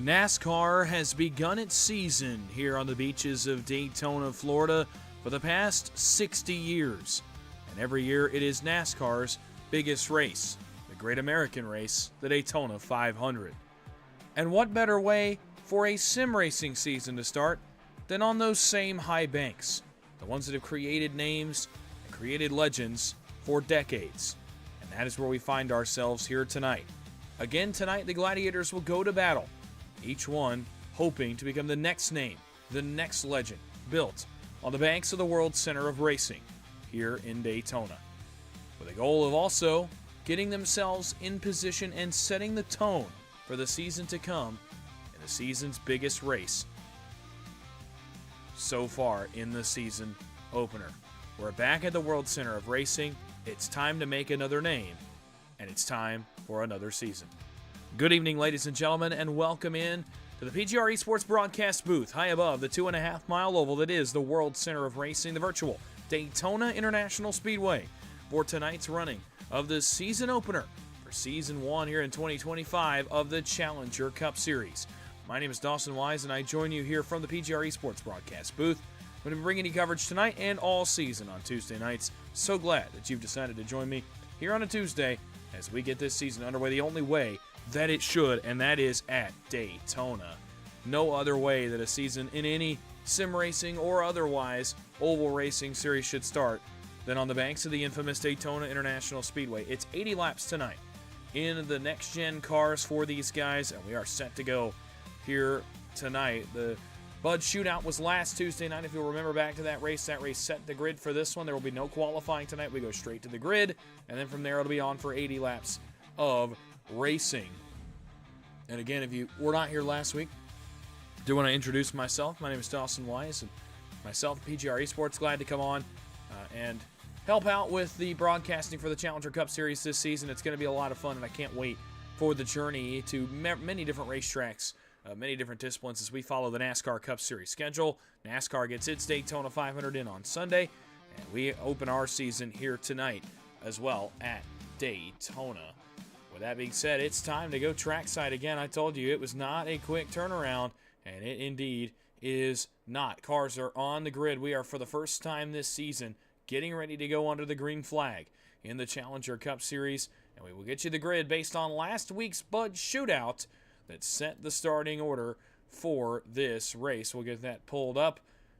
NASCAR has begun its season here on the beaches of Daytona, Florida for the past 60 years. And every year it is NASCAR's biggest race, the Great American Race, the Daytona 500. And what better way for a sim racing season to start than on those same high banks, the ones that have created names and created legends for decades. And that is where we find ourselves here tonight. Again tonight, the Gladiators will go to battle, each one hoping to become the next name, the next legend, built on the banks of the World Center of Racing here in Daytona, with a goal of also getting themselves in position and setting the tone for the season to come in the season's biggest race so far in the season opener. We're back at the World Center of Racing. It's time to make another name, and it's time for another season. Good evening, ladies and gentlemen, and welcome in to the PGR eSports broadcast booth high above the 2.5-mile oval that is the World Center of Racing, the virtual Daytona International Speedway, for tonight's running of the season opener for Season 1 here in 2025 of the Challenger Cup Series. My name is Dawson Wise, and I join you here from the PGR eSports broadcast booth. I'm going to be bringing you coverage tonight and all season on Tuesday nights. So glad that you've decided to join me here on a Tuesday as we get this season underway the only way that it should, and that is at Daytona. No other way that a season in any sim racing or otherwise oval racing series should start than on the banks of the infamous Daytona International Speedway. It's 80 laps tonight in the next-gen cars for these guys, and we are set to go here tonight. The Bud Shootout was last Tuesday night. If you'll remember back to that race set the grid for this one. There will be no qualifying tonight. We go straight to the grid, and then from there it'll be on for 80 laps of racing. And again, if you were not here last week, I do want to introduce myself. My name is Dawson Wise, and myself, PGR eSports, glad to come on and help out with the broadcasting for the Challenger Cup Series this season. It's going to be a lot of fun, and I can't wait for the journey to many different racetracks, many different disciplines as we follow the NASCAR Cup Series schedule. NASCAR gets its Daytona 500 in on Sunday, and we open our season here tonight as well at Daytona. With that being said, it's time to go trackside again. I told you it was not a quick turnaround, and it indeed is not. Cars are on the grid. We are, for the first time this season, getting ready to go under the green flag in the Challenger Cup Series, and we will get you the grid based on last week's Bud Shootout that set the starting order for this race. We'll get that pulled up,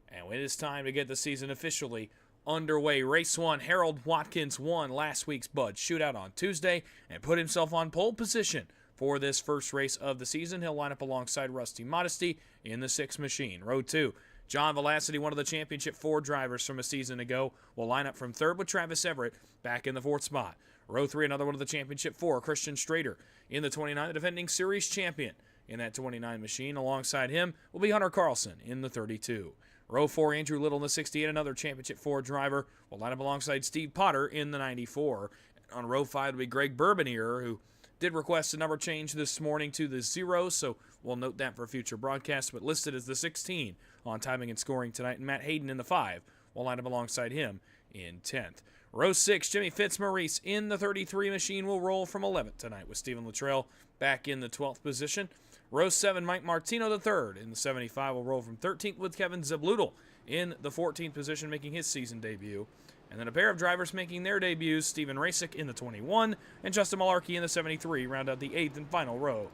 and it is time to get the season officially underway. Race 1, Harold Watkins won last week's Bud Shootout on Tuesday and put himself on pole position for this first race of the season. He'll line up alongside Rusty Modesty in the 6 machine. Row 2, John Velocity, one of the Championship Ford drivers from a season ago, will line up from 3rd with Travis Everett back in the 4th spot. Row 3, another one of the championship 4, Christian Strader. In the 29, the defending series champion in that 29 machine. Alongside him will be Hunter Carlson in the 32. Row 4, Andrew Little in the 68, another championship 4 driver, will line up alongside Steve Potter in the 94. On row 5 will be Greg Bourbonier, who did request a number change this morning to the 0, so we'll note that for future broadcasts, but listed as the 16 on timing and scoring tonight. And Matt Hayden in the 5 will line up alongside him in 10th. Row 6, Jimmy Fitzmaurice in the 33 machine will roll from 11th tonight with Stephen Luttrell back in the 12th position. Row 7, Mike Martino III in the 75 will roll from 13th with Kevin Zabludel in the 14th position, making his season debut. And then a pair of drivers making their debuts, Steven Rasick in the 21 and Justin Malarkey in the 73, round out the 8th and final row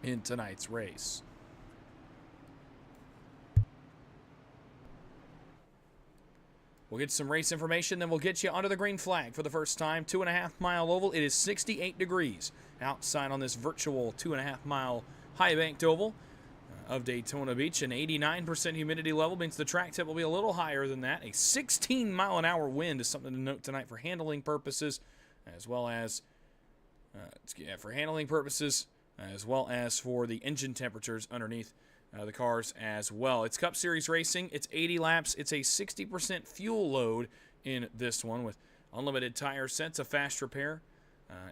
in tonight's race. We'll get some race information, then we'll get you under the green flag for the first time. 2.5-mile oval. It is 68 degrees outside on this virtual 2.5-mile high-banked oval of Daytona Beach. An 89% humidity level means the track tip will be a little higher than that. A 16-mile-an-hour wind is something to note tonight for handling purposes, as well as for the engine temperatures underneath the cars as well. It's Cup Series racing. It's 80 laps. It's a 60% fuel load in this one with unlimited tire sets, a fast repair,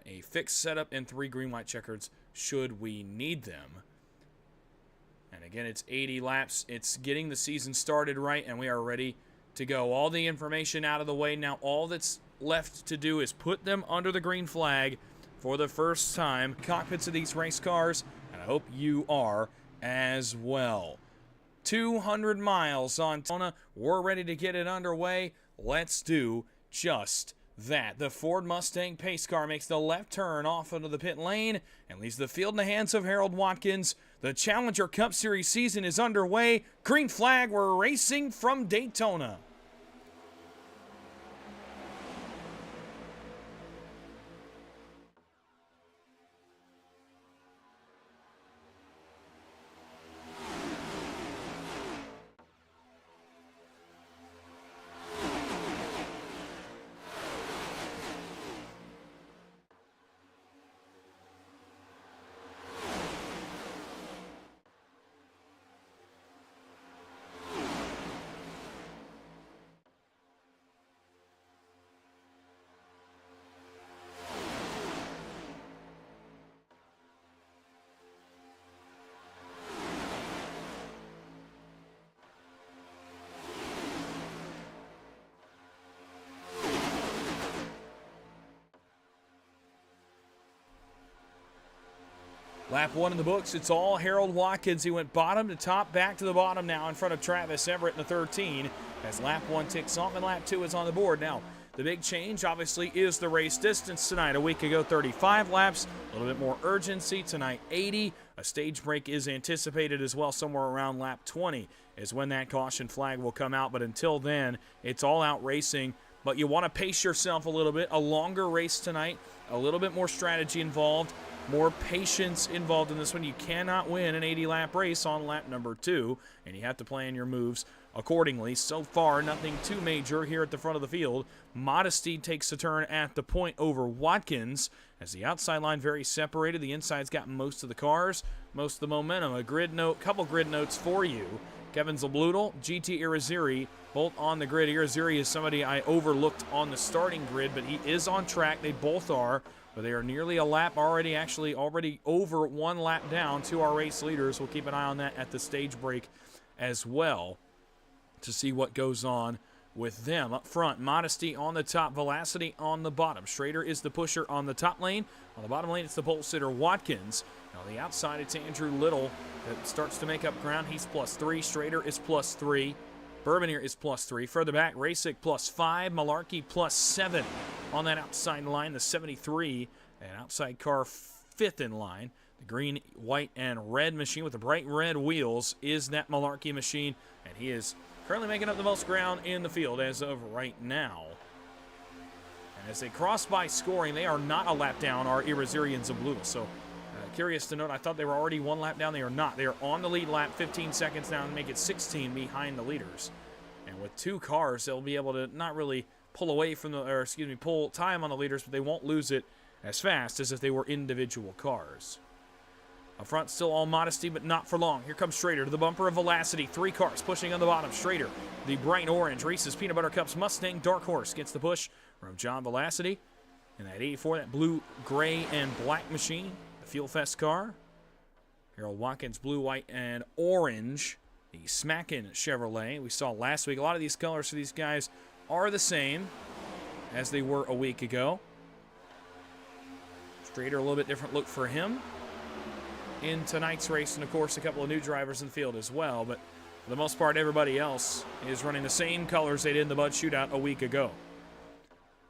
a fixed setup, and 3 green-white checkers should we need them. And again, it's 80 laps. It's getting the season started right, and we are ready to go. All the information out of the way. Now all that's left to do is put them under the green flag for the first time. Cockpits of these race cars, and I hope you are as well. 200 miles on Daytona. We're ready to get it underway. Let's do just that. The Ford Mustang pace car makes the left turn off into the pit lane and leaves the field in the hands of Harold Watkins. The Challenger Cup Series season is underway. Green flag, we're racing from Daytona. Lap 1 in the books. It's all Harold Watkins. He went bottom to top, back to the bottom now in front of Travis Everett in the 13 as lap 1 ticks off and lap 2 is on the board. Now, the big change, obviously, is the race distance tonight. A week ago, 35 laps, a little bit more urgency. Tonight, 80. A stage break is anticipated as well. Somewhere around lap 20 is when that caution flag will come out. But until then, it's all out racing. But you want to pace yourself a little bit. A longer race tonight, a little bit more strategy involved, more patience involved in this one. You cannot win an 80-lap race on lap number 2, and you have to plan your moves accordingly. So far, nothing too major here at the front of the field. Modesty takes a turn at the point over Watkins as the outside line very separated. The inside's got most of the cars, most of the momentum. A grid note, couple grid notes for you. Kevin Zabludel, GT Irizarry, both on the grid. Irizarry is somebody I overlooked on the starting grid, but he is on track. They both are, but they are nearly a lap already over 1 lap down to our race leaders. We'll keep an eye on that at the stage break as well to see what goes on with them. Up front, Modesty on the top, Velocity on the bottom. Strader is the pusher on the top lane. On the bottom lane, it's the pole sitter Watkins. On the outside, it's Andrew Little that starts to make up ground. He's +3. Strader is +3. Bourbonier is +3. Further back, Rasick +5. Malarkey +7 on that outside line. The 73, an outside car 5th in line. The green, white, and red machine with the bright red wheels is that Malarkey machine, and he is currently making up the most ground in the field as of right now. And as they cross by scoring, they are not a lap down, our Irizarry and Zabludel. So curious to note, I thought they were already 1 lap down. They are not. They are on the lead lap, 15 seconds down, and make it 16 behind the leaders. And with 2 cars, they'll be able to not really pull away from pull time on the leaders, but they won't lose it as fast as if they were individual cars. Up front, still all modesty, but not for long. Here comes Schrader to the bumper of Velocity. 3 cars pushing on the bottom. Schrader, the bright orange, Reese's Peanut Butter Cups Mustang Dark Horse, gets the push from John Velocity. And that 84, that blue, gray, and black machine, the Fuel Fest car. Harold Watkins, blue, white, and orange. The Smackin' Chevrolet we saw last week. A lot of these colors for these guys are the same as they were a week ago. Schrader, a little bit different look for him in tonight's race, and of course a couple of new drivers in the field as well, but for the most part everybody else is running the same colors they did in the Bud Shootout a week ago.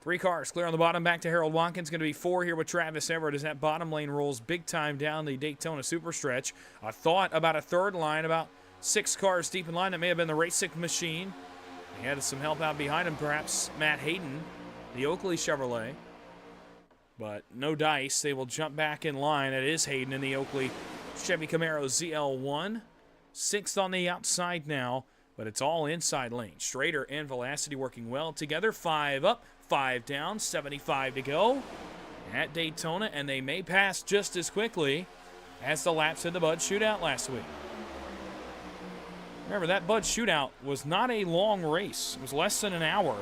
3 cars clear on the bottom, back to Harold Watkins. Going to be 4 here with Travis Everett as that bottom lane rolls big time down the Daytona Superstretch. I thought about a third line, about 6 cars deep in line. That may have been the Racing machine. He had some help out behind him, perhaps Matt Hayden, the Oakley Chevrolet. But no dice. They will jump back in line. It is Hayden in the Oakley Chevy Camaro ZL1. 6th on the outside now, but it's all inside lane. Schrader and Velocity working well together. 5 up, 5 down, 75 to go at Daytona, and they may pass just as quickly as the laps in the Bud Shootout last week. Remember, that Bud Shootout was not a long race. It was less than an hour.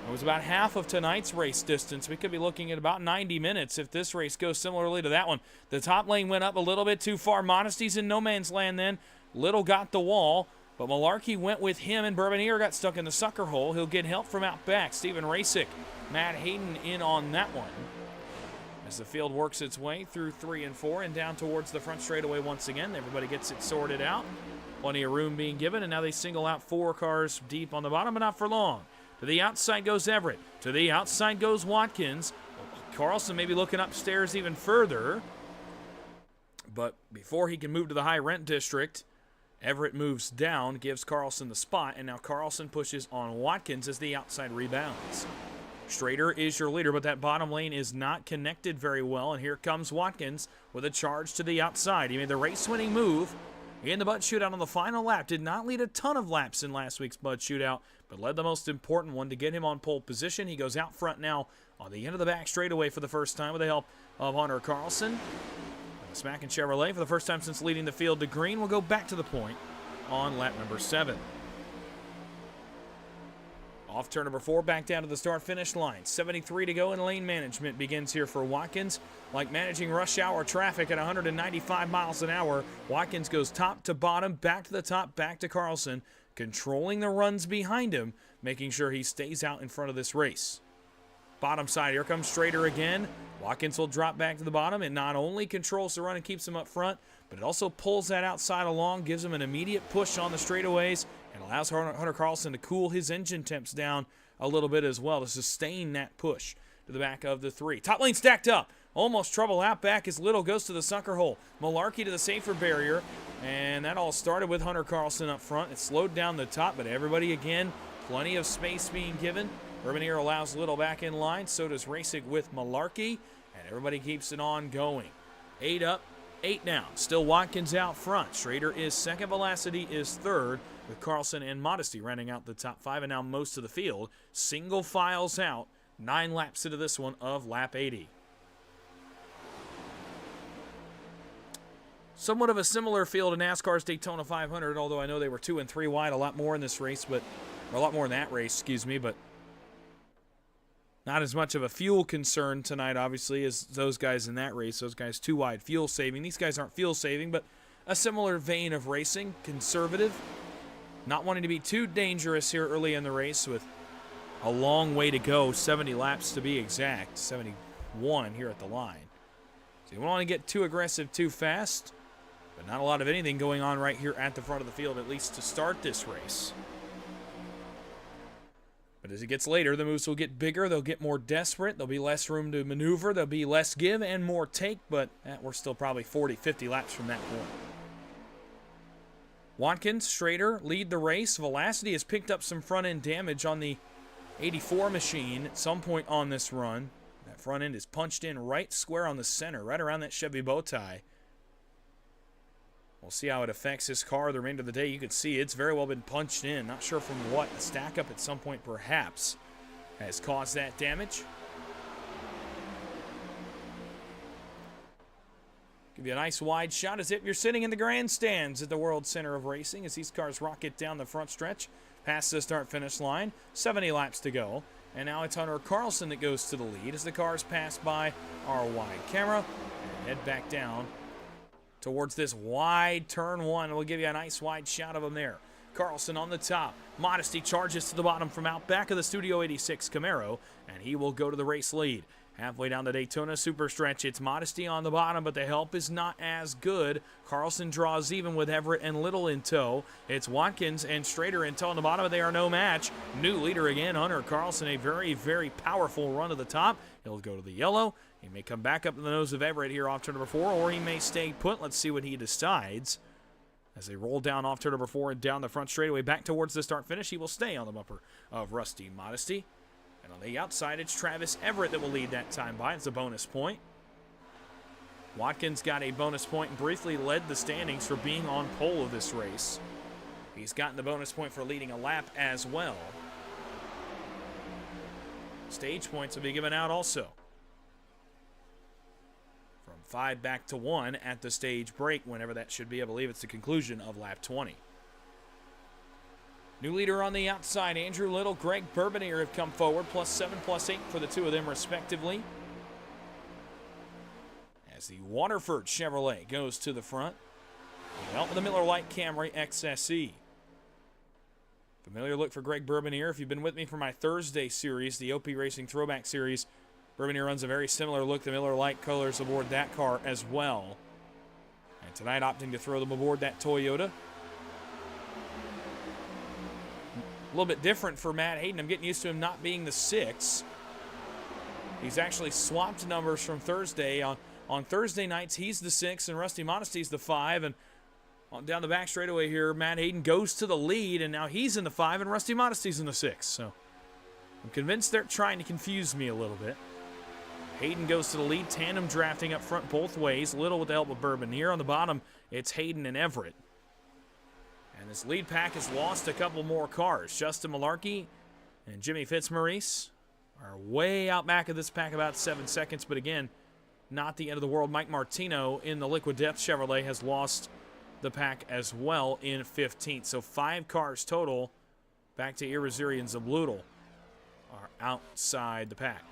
It was about half of tonight's race distance. We could be looking at about 90 minutes if this race goes similarly to that one. The top lane went up a little bit too far. Modesty's in no man's land then. Little got the wall, but Malarkey went with him, and Bourbonnier got stuck in the sucker hole. He'll get help from out back. Steven Rasick, Matt Hayden in on that one. As the field works its way through 3 and 4 and down towards the front straightaway once again. Everybody gets it sorted out. Plenty of room being given, and now they single out 4 cars deep on the bottom, but not for long. To the outside goes Everett. To the outside goes Watkins. Carlson may be looking upstairs even further. But before he can move to the high rent district, Everett moves down, gives Carlson the spot, and now Carlson pushes on Watkins as the outside rebounds. Schrader is your leader, but that bottom lane is not connected very well, and here comes Watkins with a charge to the outside. He made the race-winning move in the Bud Shootout on the final lap. Did not lead a ton of laps in last week's Bud Shootout, but led the most important one to get him on pole position. He goes out front now on the end of the back straightaway for the first time with the help of Hunter Carlson. The Smackin' Chevrolet, for the first time since leading the field to green, will go back to the point on lap number 7. Off turn number 4, back down to the start-finish line. 73 to go, and lane management begins here for Watkins. Like managing rush hour traffic at 195 miles an hour, Watkins goes top to bottom, back to the top, back to Carlson, controlling the runs behind him, making sure he stays out in front of this race. Bottom side, here comes Schrader again. Watkins will drop back to the bottom. It not only controls the run and keeps him up front, but it also pulls that outside along, gives him an immediate push on the straightaways, and allows Hunter Carlson to cool his engine temps down a little bit as well to sustain that push to the back of the 3. Top lane stacked up. Almost trouble out back as Little goes to the sucker hole. Malarkey to the safer barrier, and that all started with Hunter Carlson up front. It slowed down the top, but everybody again, plenty of space being given. Bourbonnier allows Little back in line, so does Racing with Malarkey, and everybody keeps it on going. 8 up, 8 down. Still Watkins out front. Schrader is second, Velocity is third, with Carlson and Modesty rounding out the top 5, and now most of the field. Single files out, 9 laps into this one of lap 80. Somewhat of a similar field to NASCAR's Daytona 500, although I know they were 2 and 3 wide, a lot more in this race, or a lot more in that race, but not as much of a fuel concern tonight, obviously, as those guys in that race. Those guys 2 wide fuel saving. These guys aren't fuel saving, but a similar vein of racing, conservative, not wanting to be too dangerous here early in the race with a long way to go, 70 laps to be exact, 71 here at the line. So you don't want to get too aggressive too fast, but not a lot of anything going on right here at the front of the field, at least to start this race. But as it gets later, the moves will get bigger. They'll get more desperate. There'll be less room to maneuver. There'll be less give and more take, but we're still probably 40, 50 laps from that point. Watkins, Schrader lead the race. Velocity has picked up some front-end damage on the 84 machine at some point on this run. That front end is punched in right square on the center, right around that Chevy bow tie. We'll see how it affects his car the remainder of the day. You can see it's very well been punched in. Not sure from what. A stack up at some point, perhaps. has caused that damage. Give you a nice wide shot as if you're sitting in the grandstands at the World Center of Racing as these cars rocket down the front stretch past the start-finish line. 70 laps to go. And now it's Hunter Carlson that goes to the lead as the cars pass by our wide camera and head back down towards this wide turn one. We'll give you a nice wide shot of him there. Carlson on the top. Modesty charges to the bottom from out back of the Studio 86 Camaro, and he will go to the race lead. Halfway down the Daytona Superstretch, it's Modesty on the bottom, but the help is not as good. Carlson draws even with Everett and Little in tow. It's Watkins and Strader in tow on the bottom, but they are no match. New leader again, Hunter Carlson, a very, very powerful run to the top. He'll go to the yellow. He may come back up to the nose of Everett here off turn number 4, or he may stay put. Let's see what he decides. As they roll down off turn number 4 and down the front straightaway back towards the start-finish, he will stay on the bumper of Rusty Modesty. And on the outside, it's Travis Everett that will lead that time by. It's a bonus point. Watkins got a bonus point and briefly led the standings for being on pole of this race. He's gotten the bonus point for leading a lap as well. Stage points will be given out also. From 5 back to 1 at the stage break, whenever that should be. I believe it's the conclusion of lap 20. New leader on the outside, Andrew Little, Greg Bourbonier have come forward, +7, +8 for the two of them respectively. As the Waterford Chevrolet goes to the front, with the help of the Miller Lite Camry XSE. Familiar look for Greg Bourbonier. If you've been with me for my Thursday series, the OP Racing Throwback Series, Bourbonier runs a very similar look. The Miller Lite colors aboard that car as well. And tonight opting to throw them aboard that Toyota. A little bit different for Matt Hayden. I'm getting used to him not being the 6. He's actually swapped numbers from Thursday. On Thursday nights, he's the 6, and Rusty Modesty's the 5. And down the back straightaway here, Matt Hayden goes to the lead, and now he's in the 5, and Rusty Modesty's in the 6. So I'm convinced they're trying to confuse me a little bit. Hayden goes to the lead, tandem drafting up front both ways. Little with the help of Bourbonier. On the bottom, it's Hayden and Everett. And this lead pack has lost a couple more cars. Justin Malarkey and Jimmy Fitzmaurice are way out back of this pack, about 7 seconds. But again, not the end of the world. Mike Martino in the Liquid Death Chevrolet has lost the pack as well in 15th. So 5 cars total back to Irizarry and Zabludel are outside the pack.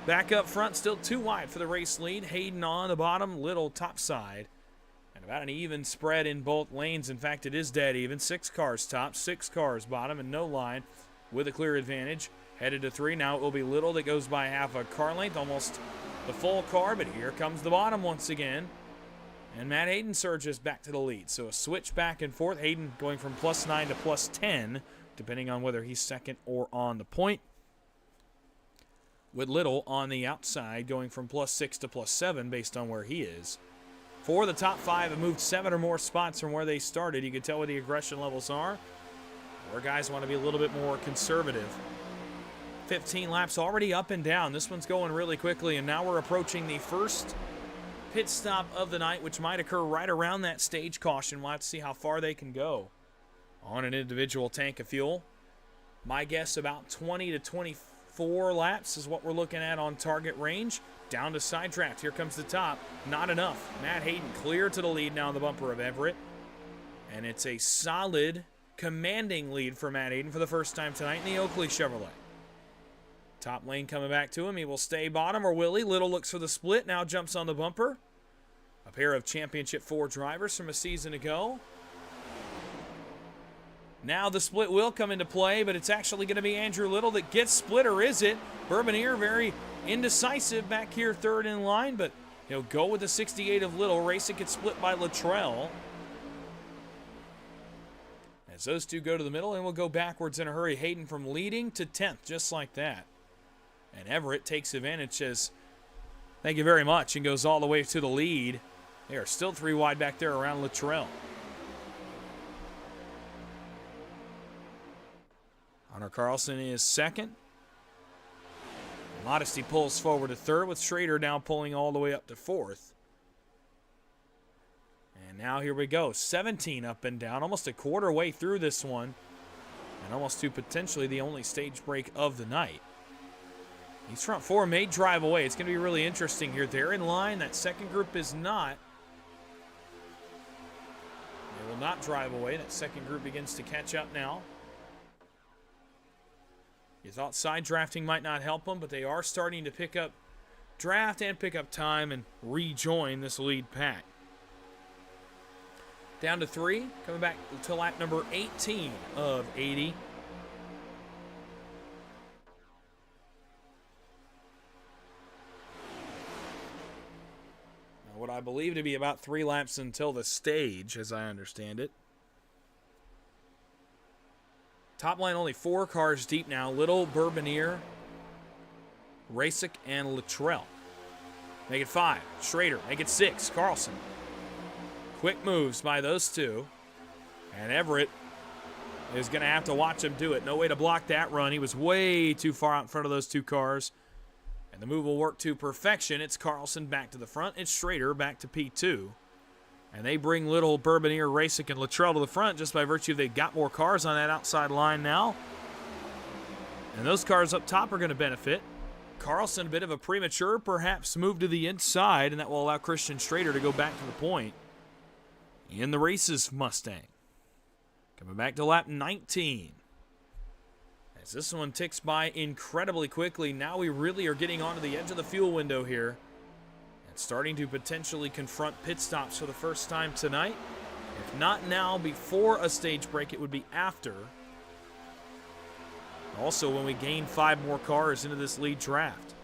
Back up front, still too wide for the race lead. Hayden on the bottom, Little topside. And about an even spread in both lanes. In fact, it is dead even. 6 cars top, 6 cars bottom, and no line with a clear advantage. Headed to 3. Now it will be Little that goes by half a car length, almost the full car, but here comes the bottom once again. And Matt Hayden surges back to the lead. So a switch back and forth. Hayden going from +9 to +10, depending on whether he's second or on the point. With Little on the outside going from +6 to +7 based on where he is. 4 of the top 5 have moved 7 or more spots from where they started. You can tell where the aggression levels are. Where guys want to be a little bit more conservative. 15 laps already up and down. This one's going really quickly, and now we're approaching the first pit stop of the night, which might occur right around that stage caution. We'll have to see how far they can go on an individual tank of fuel. My guess, about 20 to 24 laps is what we're looking at on target range. Down to side draft. Here comes the top. Not enough. Matt Hayden clear to the lead now on the bumper of Everett. And it's a solid, commanding lead for Matt Hayden for the first time tonight in the Oakley Chevrolet. Top lane coming back to him. He will stay bottom, or will he? Little looks for the split. Now jumps on the bumper. A pair of Championship 4 drivers from a season ago. Now the split will come into play, but it's actually going to be Andrew Little that gets split, or is it? Bourbonier very indecisive back here, third in line, but he'll go with the 68 of Little. Racing gets split by Luttrell. As those two go to the middle, and we'll go backwards in a hurry. Hayden from leading to 10th, just like that. And Everett takes advantage, says, thank you very much, and goes all the way to the lead. They are still 3 wide back there around Luttrell. Hunter Carlson is second. Modesty pulls forward to third, with Schrader now pulling all the way up to 4th. And now here we go. 17 up and down, almost a quarter way through this one. and almost to potentially the only stage break of the night. These front four may drive away. It's going to be really interesting here. They're in line. That second group is not. They will not drive away. That second group begins to catch up now. You thought side drafting might not help them, but they are starting to pick up draft and pick up time and rejoin this lead pack. Down to 3, coming back to lap number 18 of 80. Now, what I believe to be about 3 laps until the stage, as I understand it. Top line only 4 cars deep now. Little, Bourbonnier, Rasick, and Luttrell. Make it 5. Schrader. Make it 6. Carlson. Quick moves by those two. And Everett is going to have to watch him do it. No way to block that run. He was way too far out in front of those 2 cars. And the move will work to perfection. It's Carlson back to the front. It's Schrader back to P2. And they bring Little, Bourbonnier, Rasick, and Luttrell to the front just by virtue of they've got more cars on that outside line now. And those cars up top are going to benefit. Carlson, a bit of a premature, perhaps, move to the inside, and that will allow Christian Schrader to go back to the point in the race's Mustang. Coming back to lap 19. As this one ticks by incredibly quickly, now we really are getting onto the edge of the fuel window here. And starting to potentially confront pit stops for the first time tonight. If not now, before a stage break, it would be after. Also, when we gain 5 more cars into this lead draft.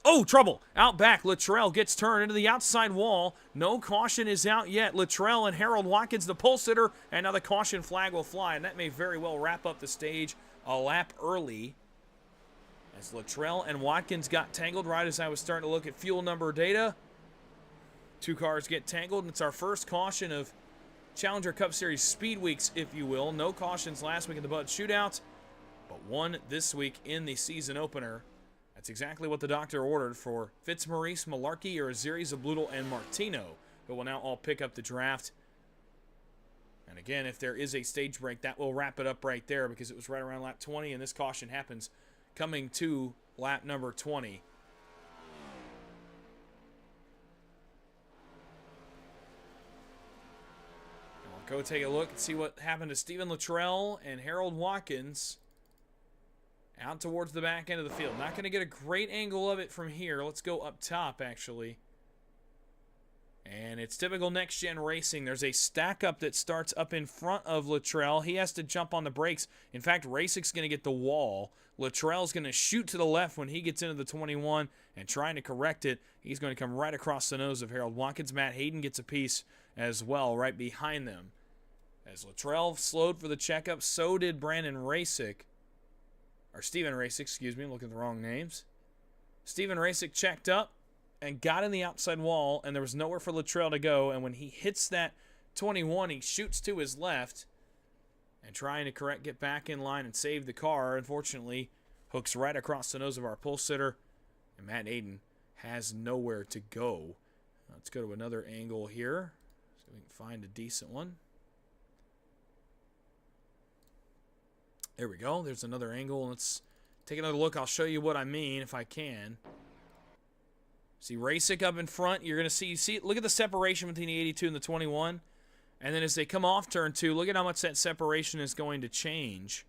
Oh, trouble! Out back, Luttrell gets turned into the outside wall. No caution is out yet. Luttrell and Harold Watkins, the pole sitter, and now the caution flag will fly, and that may very well wrap up the stage a lap early. As Luttrell and Watkins got tangled right as I was starting to look at fuel number data. 2 cars get tangled, and it's our first caution of Challenger Cup Series Speed Weeks, if you will. No cautions last week in the Bud Shootout, but 1 this week in the season opener. That's exactly what the doctor ordered for Fitzmaurice, Malarkey, Irizarry, Zabludel, and Martino, who will now all pick up the draft. And again, if there is a stage break, that will wrap it up right there because it was right around lap 20, and this caution happens coming to lap number 20. Go take a look and see what happened to Stephen Luttrell and Harold Watkins out towards the back end of the field. Not going to get a great angle of it from here. Let's go up top, actually. And it's typical next-gen racing. There's a stack-up that starts up in front of Luttrell. He has to jump on the brakes. In fact, Rasick's going to get the wall. Luttrell's going to shoot to the left when he gets into the 21 and trying to correct it. He's going to come right across the nose of Harold Watkins. Matt Hayden gets a piece as well right behind them. As Luttrell slowed for the checkup, so did Brandon Rasick. Or Stephen Rasick, excuse me, I'm looking at the wrong names. Stephen Rasick checked up and got in the outside wall, and there was nowhere for Luttrell to go. And when he hits that 21, he shoots to his left and trying to correct, get back in line and save the car. Unfortunately, hooks right across the nose of our pole sitter, and Matt Hayden has nowhere to go. Let's go to another angle here so we can find a decent one. There we go. There's another angle. Let's take another look. I'll show you what I mean if I can. See Rasick up in front. You're going to see, look at the separation between the 82 and the 21. And then as they come off turn 2, look at how much that separation is going to change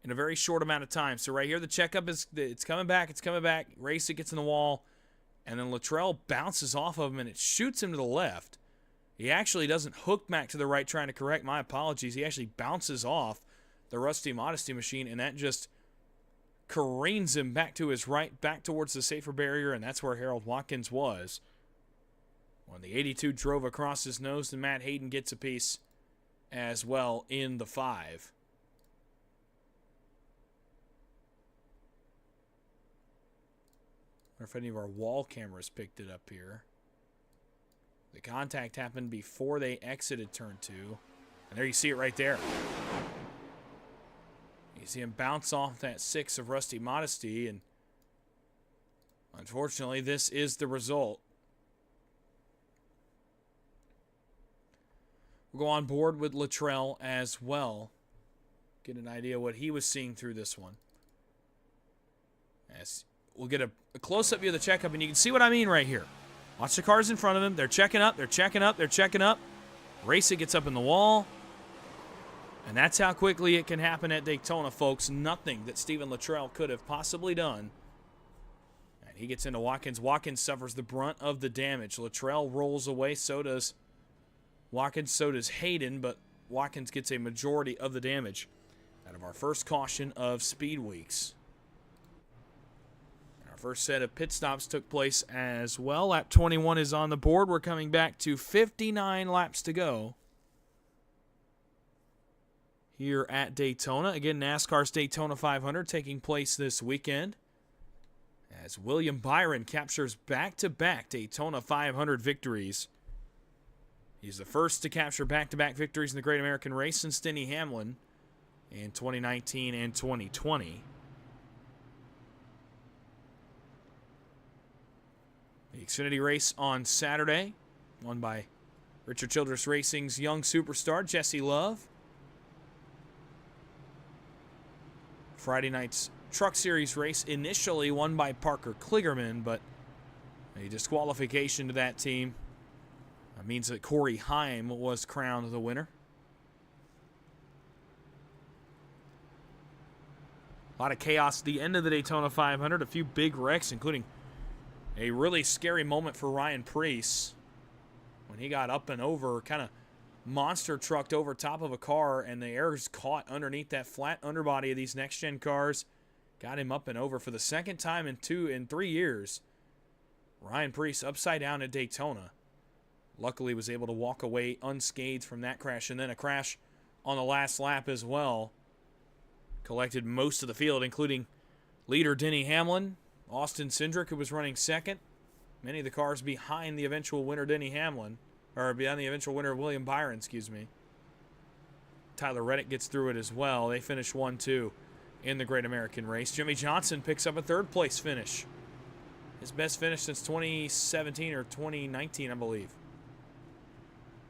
in a very short amount of time. So right here, the checkup is, it's coming back. It's coming back. Rasick gets in the wall. And then Luttrell bounces off of him, and it shoots him to the left. He actually doesn't hook back to the right trying to correct. My apologies. He actually bounces off the Rusty Modesty machine, and that just careens him back to his right, back towards the safer barrier, and that's where Harold Watkins was. When the 82 drove across his nose, and Matt Hayden gets a piece as well in the 5. I wonder if any of our wall cameras picked it up here. The contact happened before they exited turn 2, and there you see it right there. You see him bounce off that 6 of Rusty Modesty, and unfortunately, this is the result. We'll go on board with Luttrell as well. Get an idea what he was seeing through this one. As we'll get a close-up view of the checkup, and you can see what I mean right here. Watch the cars in front of him. They're checking up. They're checking up. They're checking up. Race it gets up in the wall. And that's how quickly it can happen at Daytona, folks. Nothing that Steven Luttrell could have possibly done. And he gets into Watkins. Watkins suffers the brunt of the damage. Luttrell rolls away. So does Watkins. So does Hayden. But Watkins gets a majority of the damage out of our first caution of Speed Weeks. Our first set of pit stops took place as well. Lap 21 is on the board. We're coming back to 59 laps to go here at Daytona. Again, NASCAR's Daytona 500 taking place this weekend as William Byron captures back-to-back Daytona 500 victories. He's the first to capture back-to-back victories in the Great American Race since Denny Hamlin in 2019 and 2020. The Xfinity race on Saturday, won by Richard Childress Racing's young superstar, Jesse Love. Friday night's Truck Series race initially won by Parker Kligerman, but a disqualification to that team means that Corey Heim was crowned the winner. A lot of chaos at the end of the Daytona 500. A few big wrecks, including a really scary moment for Ryan Preece when he got up and over, kind of monster trucked over top of a car, and the air's caught underneath that flat underbody of these next-gen cars. Got him up and over for the second time in 3 years. Ryan Preece upside down at Daytona. Luckily was able to walk away unscathed from that crash, and then a crash on the last lap as well. Collected most of the field, including leader Denny Hamlin, Austin Cindric, who was running second. Many of the cars behind the eventual winner, Denny Hamlin, or behind the eventual winner, William Byron, excuse me. Tyler Reddick gets through it as well. They finish 1-2 in the Great American Race. Jimmy Johnson picks up a third-place finish. His best finish since 2017 or 2019, I believe.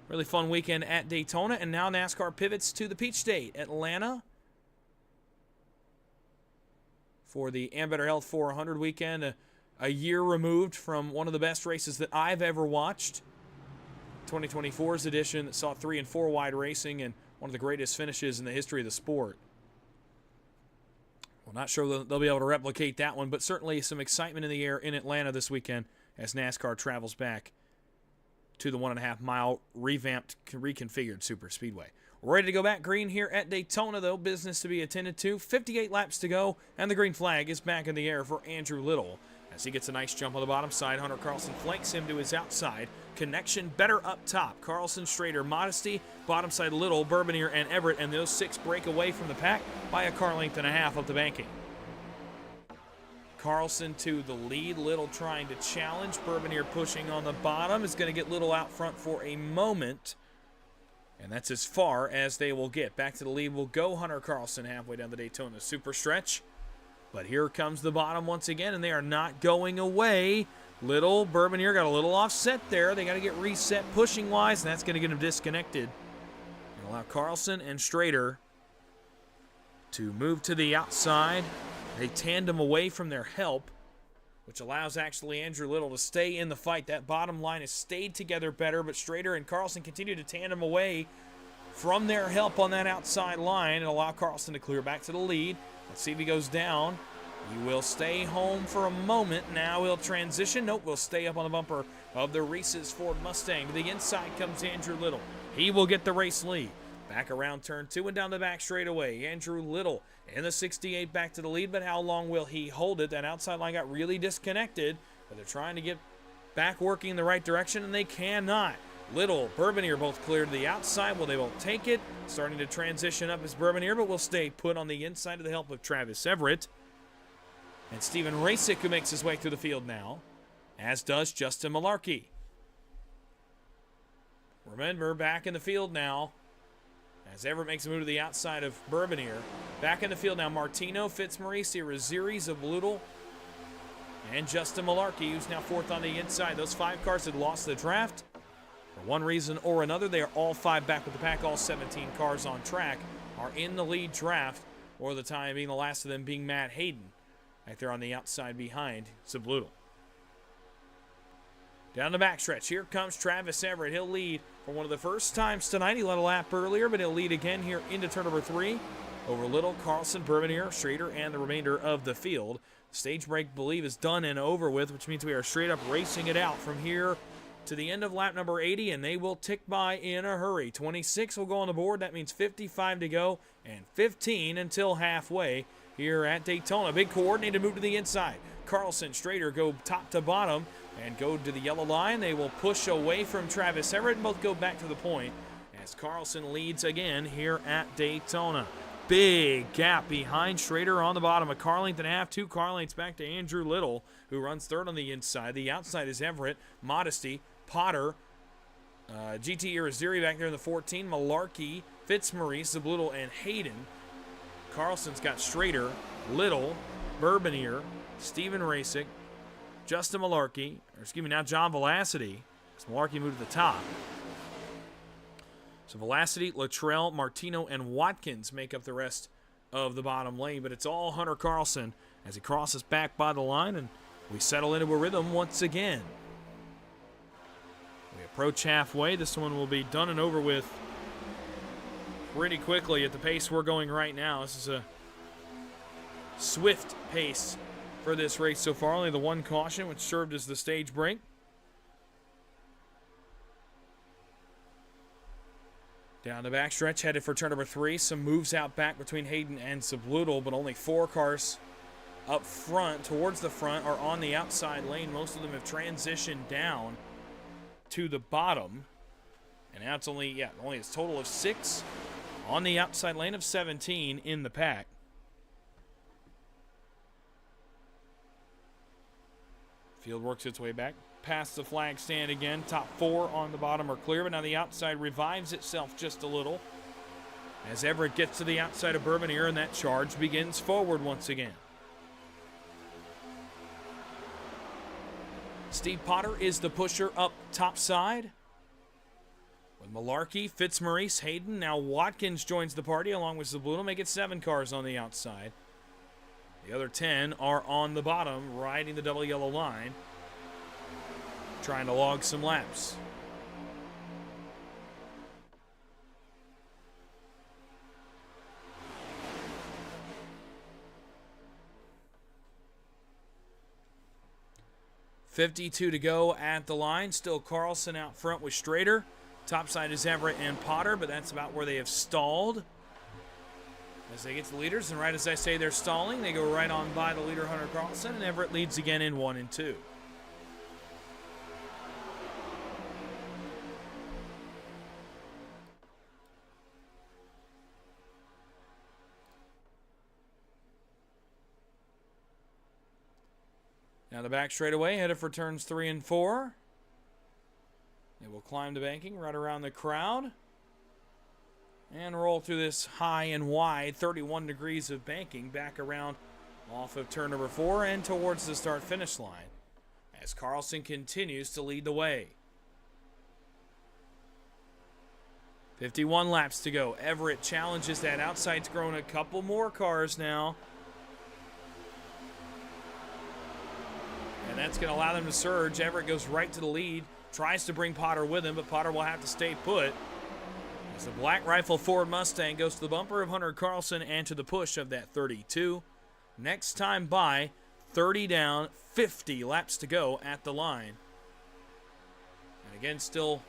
Really fun weekend at Daytona, and now NASCAR pivots to the Peach State, Atlanta, for the Ambetter Health 400 weekend. A year removed from one of the best races that I've ever watched. 2024's edition that saw 3 and 4 wide racing and one of the greatest finishes in the history of the sport. Well, not sure they'll be able to replicate that one, but certainly some excitement in the air in Atlanta this weekend as NASCAR travels back to the 1.5-mile revamped, reconfigured super speedway. We're ready to go back green here at Daytona, though. Business to be attended to. 58 laps to go, and the green flag is back in the air for Andrew Little. As he gets a nice jump on the bottom side, Hunter Carlson flanks him to his outside. Connection better up top. Carlson, Strader, Modesty, bottom side Little, Bourbonier, and Everett, and those 6 break away from the pack by a car length and a half up the banking. Carlson to the lead. Little trying to challenge. Bourbonier pushing on the bottom. Is going to get Little out front for a moment. And that's as far as they will get. Back to the lead will go Hunter Carlson halfway down the Daytona super stretch. But here comes the bottom once again, and they are not going away. Little, Bourbonier got a little offset there. They got to get reset pushing wise, and that's going to get them disconnected. And allow Carlson and Strader to move to the outside. They tandem away from their help, which allows actually Andrew Little to stay in the fight. That bottom line has stayed together better, but Strader and Carlson continue to tandem away from their help on that outside line and allow Carlson to clear back to the lead. Let's see if he goes down. He will stay home for a moment. Now he'll transition. Nope, will stay up on the bumper of the Reese's Ford Mustang. To the inside comes Andrew Little. He will get the race lead. Back around turn 2 and down the back straightaway. Andrew Little in the 68 back to the lead, but how long will he hold it? That outside line got really disconnected, but they're trying to get back working in the right direction, and they cannot. Little, Bourbonier both clear to the outside. Well, they won't take it. Starting to transition up is Bourbonier, but will stay put on the inside with the help of Travis Everett. And Steven Rasick, who makes his way through the field now, as does Justin Malarkey. Remember, back in the field now, as Everett makes a move to the outside of Bourbonier. Back in the field now, Martino, Fitzmaurice, Irizarry, Zabludel, and Justin Malarkey, who's now 4th on the inside. Those 5 cars had lost the draft. For one reason or another, they are all 5 back with the pack. All 17 cars on track are in the lead draft, or the time being the last of them being Matt Hayden, back there on the outside behind Zablutal. Down the backstretch, here comes Travis Everett. He'll lead for one of the first times tonight. He led a lap earlier, but he'll lead again here into turn number 3 over Little, Carlson, Bourbonier, Schrader, and the remainder of the field. Stage break, believe, is done and over with, which means we are straight up racing it out from here to the end of lap number 80, and they will tick by in a hurry. 26 will go on the board. That means 55 to go and 15 until halfway here at Daytona. Big coordinated move to the inside. Carlson, Schrader go top to bottom and go to the yellow line. They will push away from Travis Everett and both go back to the point as Carlson leads again here at Daytona. Big gap behind Schrader on the bottom. A car length and a half, 2 car lengths back to Andrew Little, who runs third on the inside. The outside is Everett, Modesty, Potter, GT Irizarry back there in the 14, Malarkey, Fitzmaurice, Zablutal, and Hayden. Carlson's got Schrader, Little, Bourbonier, Steven Rasick, Justin Malarkey, or excuse me, now John Velocity, because Malarkey moved to the top. So Velocity, Luttrell, Martino, and Watkins make up the rest of the bottom lane, but it's all Hunter Carlson as he crosses back by the line, and we settle into a rhythm once again. We approach halfway. This one will be done and over with pretty quickly at the pace we're going right now. This is a swift pace for this race so far. Only the one caution, which served as the stage break. Down the backstretch, headed for turn number 3. Some moves out back between Hayden and Zablutal, but only 4 cars up front, towards the front, are on the outside lane. Most of them have transitioned down to the bottom. And now it's only a total of 6 on the outside lane of 17 in the pack. Field works its way back past the flag stand again. Top 4 on the bottom are clear, but now the outside revives itself just a little as Everett gets to the outside of Bourbonier, and that charge begins forward once again. Steve Potter is the pusher up top side, with Malarkey, Fitzmaurice, Hayden. Now Watkins joins the party along with Zablutal. Make it 7 cars on the outside. The other 10 are on the bottom, riding the double yellow line, trying to log some laps. .52 to go at the line. Still Carlson out front with Schrader. Topside is Everett and Potter, but that's about where they have stalled as they get to the leaders. And right as I say they're stalling, they go right on by the leader, Hunter Carlson, and Everett leads again in 1 and 2. Now the back straightaway, headed for turns 3 and 4. They will climb the banking right around the crowd and roll through this high and wide 31 degrees of banking back around off of turn number 4 and towards the start-finish line as Carlson continues to lead the way. 51 laps to go. Everett challenges that. Outside's grown a couple more cars now. And that's going to allow them to surge. Everett goes right to the lead, tries to bring Potter with him, but Potter will have to stay put as the Black Rifle Ford Mustang goes to the bumper of Hunter Carlson and to the push of that 32. Next time by, 30 down, 50 laps to go at the line. And again, still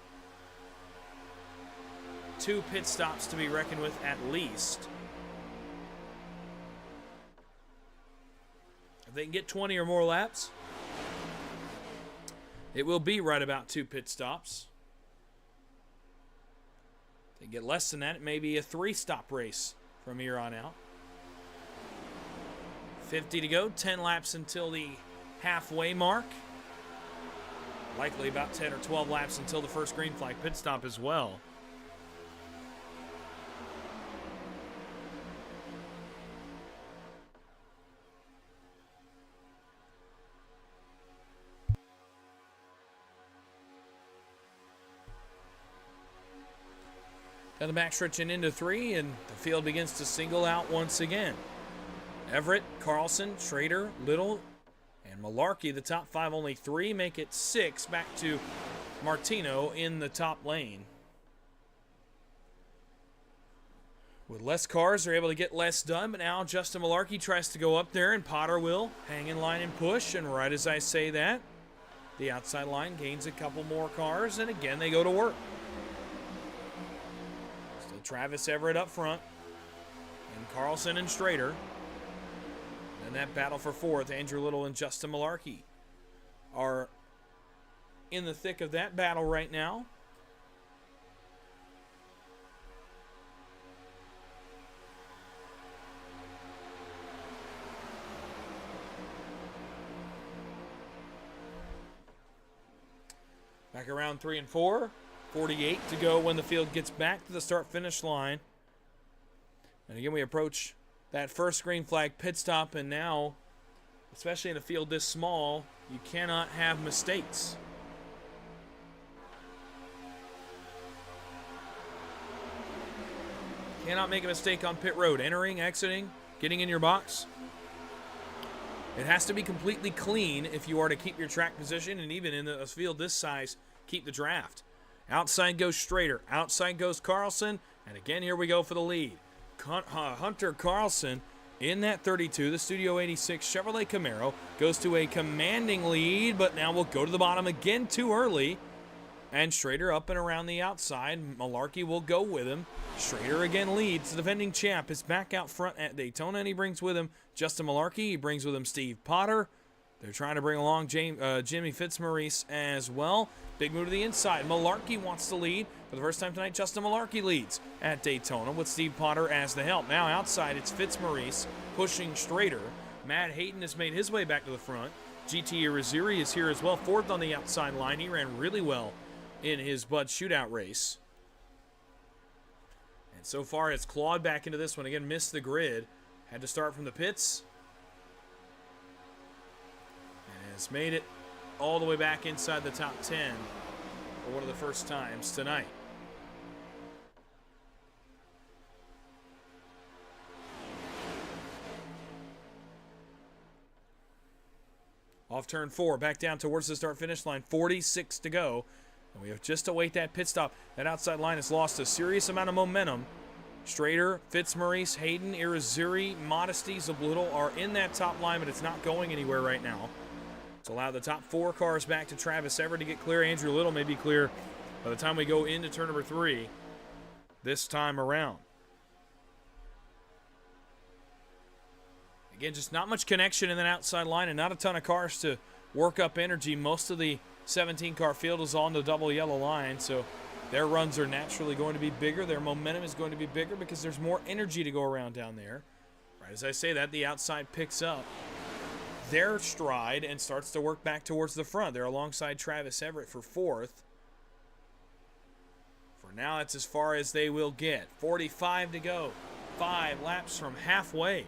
2 pit stops to be reckoned with at least. If they can get 20 or more laps, it will be right about 2 pit stops. If they get less than that, it may be a 3-stop race from here on out. 50 to go, 10 laps until the halfway mark. Likely about 10 or 12 laps until the first green flag pit stop as well. Down the backstretch and into 3, and the field begins to single out once again. Everett, Carlson, Schrader, Little, and Malarkey, the top 5, only 3, make it 6. Back to Martino in the top lane. With less cars, they're able to get less done, but now Justin Malarkey tries to go up there, and Potter will hang in line and push, and right as I say that, the outside line gains a couple more cars, and again they go to work. Still Travis Everett up front, and Carlson and Schrader. And that battle for 4th, Andrew Little and Justin Malarkey are in the thick of that battle right now. Back around 3 and 4. 48 to go when the field gets back to the start-finish line. And again, we approach that first green flag pit stop, and now, especially in a field this small, you cannot have mistakes. Cannot make a mistake on pit road. Entering, exiting, getting in your box. It has to be completely clean if you are to keep your track position, and even in a field this size, keep the draft. Outside goes Schrader. Outside goes Carlson. And again, here we go for the lead. Hunter Carlson in that 32, the Studio 86 Chevrolet Camaro, goes to a commanding lead, but now we'll go to the bottom again too early. And Schrader up and around the outside. Malarkey will go with him. Schrader again leads. The defending champ is back out front at Daytona, and he brings with him Justin Malarkey. He brings with him Steve Potter. They're trying to bring along Jimmy Fitzmaurice as well. Big move to the inside. Malarkey wants to lead. For the first time tonight, Justin Malarkey leads at Daytona with Steve Potter as the help. Now outside, it's Fitzmaurice pushing Schrader. Matt Hayden has made his way back to the front. GT Irizarry is here as well, 4th on the outside line. He ran really well in his Bud shootout race. And so far has clawed back into this one. Again, missed the grid. Had to start from the pits. And has made it all the way back inside the top 10 for one of the first times tonight. Off turn 4, back down towards the start-finish line, 46 to go. And we have just to wait that pit stop. That outside line has lost a serious amount of momentum. Schrader, Fitzmaurice, Hayden, Irizarry, Modesty, Zabludel are in that top line, but it's not going anywhere right now. It's allowed the top 4 cars back to Travis Everett to get clear. Andrew Little may be clear by the time we go into turn number 3 this time around. Again, just not much connection in that outside line and not a ton of cars to work up energy. Most of the 17-car field is on the double yellow line, so their runs are naturally going to be bigger. Their momentum is going to be bigger because there's more energy to go around down there. Right as I say that, the outside picks up their stride and starts to work back towards the front. They're alongside Travis Everett for 4th. For now, it's as far as they will get. 45 to go. 5 laps from halfway.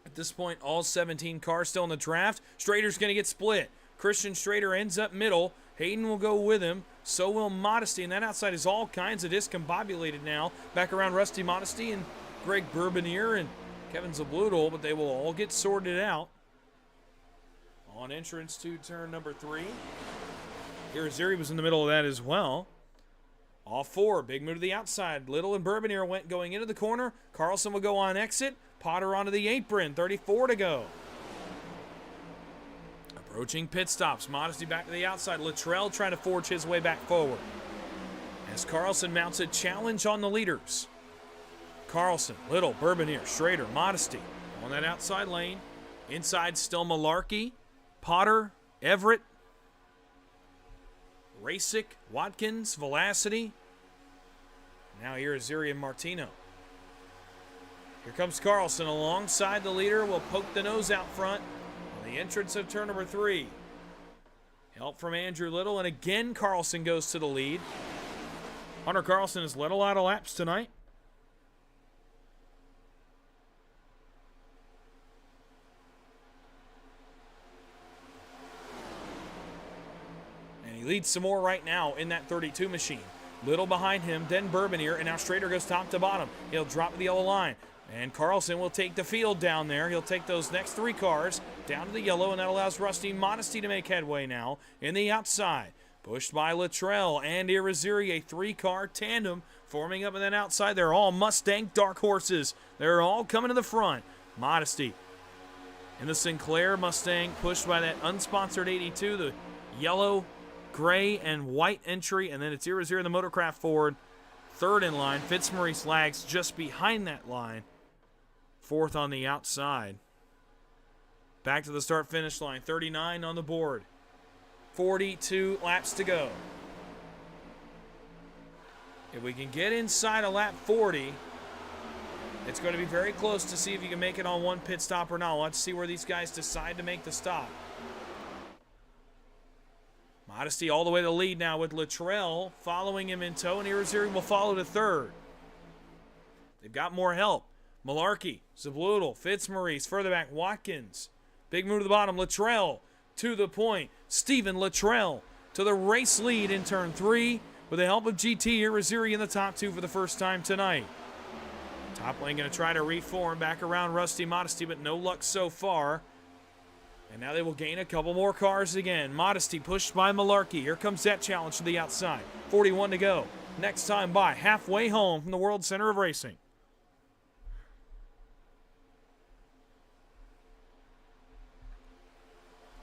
At this point, all 17 cars still in the draft. Schrader's going to get split. Christian Schrader ends up middle. Hayden will go with him. So will Modesty. And that outside is all kinds of discombobulated now. Back around Rusty Modesty and Greg Bourbonier and Kevin Zabludel. But they will all get sorted out on entrance to turn number 3. Irizarry was in the middle of that as well. All 4. Big move to the outside. Little and Bourbonier went going into the corner. Carlson will go on exit. Potter onto the apron. 34 to go. Approaching pit stops. Modesty back to the outside. Luttrell trying to forge his way back forward. As Carlson mounts a challenge on the leaders. Carlson, Little, Bourbonier, Schrader, Modesty on that outside lane. Inside still Malarkey, Potter, Everett, Rasick, Watkins, Velocity. Now Irizarry and Martino. Here comes Carlson alongside the leader. Will poke the nose out front on the entrance of turn number 3. Help from Andrew Little, and again Carlson goes to the lead. Hunter Carlson has led a lot of laps tonight. He leads some more right now in that 32 machine. Little behind him, then Bourbonier, and now Strader goes top to bottom. He'll drop the yellow line. And Carlson will take the field down there. He'll take those next 3 cars down to the yellow, and that allows Rusty Modesty to make headway now in the outside. Pushed by Luttrell and Irizarry, a 3-car tandem forming up in that outside. They're all Mustang dark horses. They're all coming to the front. Modesty in the Sinclair Mustang, pushed by that unsponsored 82, the yellow, gray, and white entry, and then it's Irizarry, the Motorcraft Ford, 3rd in line. Fitzmaurice lags just behind that line, 4th on the outside. Back to the start-finish line, 39 on the board. 42 laps to go. If we can get inside of lap 40, it's going to be very close to see if you can make it on one pit stop or not. Let's see where these guys decide to make the stop. Modesty all the way to the lead now with Luttrell following him in tow, and Irizarry will follow to 3rd. They've got more help. Malarkey, Zabludel, Fitzmaurice, further back, Watkins. Big move to the bottom, Luttrell to the point. Stephen Luttrell to the race lead in turn 3 with the help of GT. Irizarry in the top 2 for the first time tonight. Top lane going to try to reform back around Rusty Modesty, but no luck so far. And now they will gain a couple more cars again. Modesty pushed by Malarkey. Here comes that challenge to the outside. 41 to go. Next time by, halfway home from the World Center of Racing.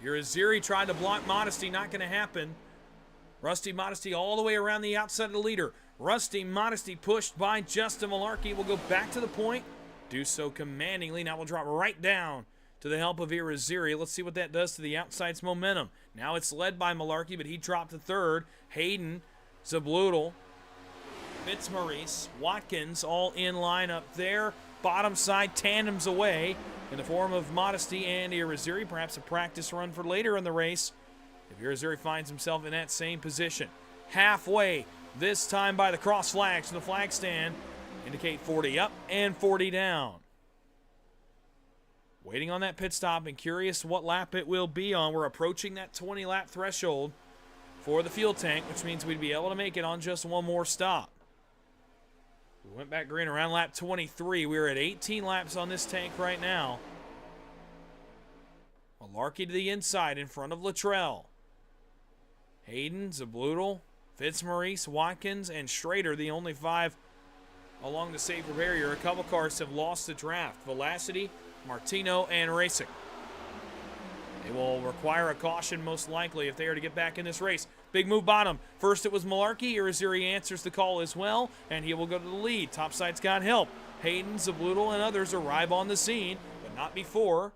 Irizarry tried to block Modesty, not going to happen. Rusty Modesty all the way around the outside of the leader. Rusty Modesty pushed by Justin Malarkey. Will go back to the point. Do so commandingly. Now we'll drop right down to the help of Irizarry. Let's see what that does to the outside's momentum. Now it's led by Malarkey, but he dropped to 3rd. Hayden, Zabludel, Fitzmaurice, Watkins all in line up there. Bottom side tandems away in the form of Modesty and Irizarry. Perhaps a practice run for later in the race if Irizarry finds himself in that same position. Halfway, this time by the cross flags to the flag stand. Indicate 40 up and 40 down. Waiting on that pit stop and curious what lap it will be on. We're approaching that 20-lap threshold for the fuel tank, which means we'd be able to make it on just one more stop. We went back green around lap 23. We're at 18 laps on this tank right now. Malarkey to the inside in front of Luttrell. Hayden, Zabludel, Fitzmaurice, Watkins, and Strader, the only 5 along the safer barrier. A couple cars have lost the draft. Velocity, Martino, and Racing. They will require a caution most likely if they are to get back in this race. Big move bottom. First it was Malarkey. Irizarry answers the call as well, and he will go to the lead. Topside's got help. Hayden, Zabludel, and others arrive on the scene, but not before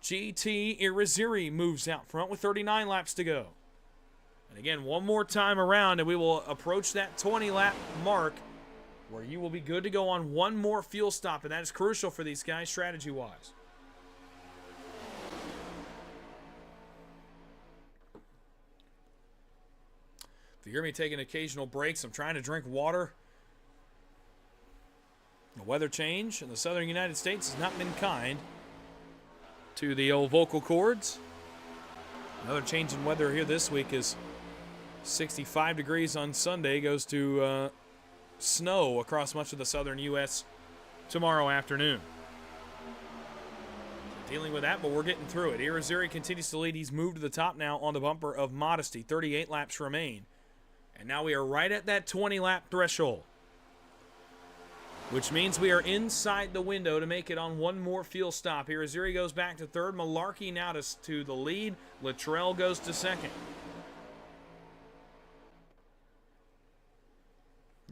GT Irizarry moves out front with 39 laps to go. And again, one more time around, and we will approach that 20-lap mark where you will be good to go on one more fuel stop, and that is crucial for these guys strategy-wise. If you hear me taking occasional breaks, I'm trying to drink water. The weather change in the southern United States has not been kind to the old vocal cords. Another change in weather here this week is 65 degrees on Sunday, goes to snow across much of the southern U.S. tomorrow afternoon. Dealing with that, but we're getting through it. Irizarry continues to lead. He's moved to the top now on the bumper of Modesty. 38 laps remain. And now we are right at that 20-lap threshold, which means we are inside the window to make it on one more fuel stop. Irizarry goes back to 3rd. Malarkey now to the lead. Luttrell goes to 2nd.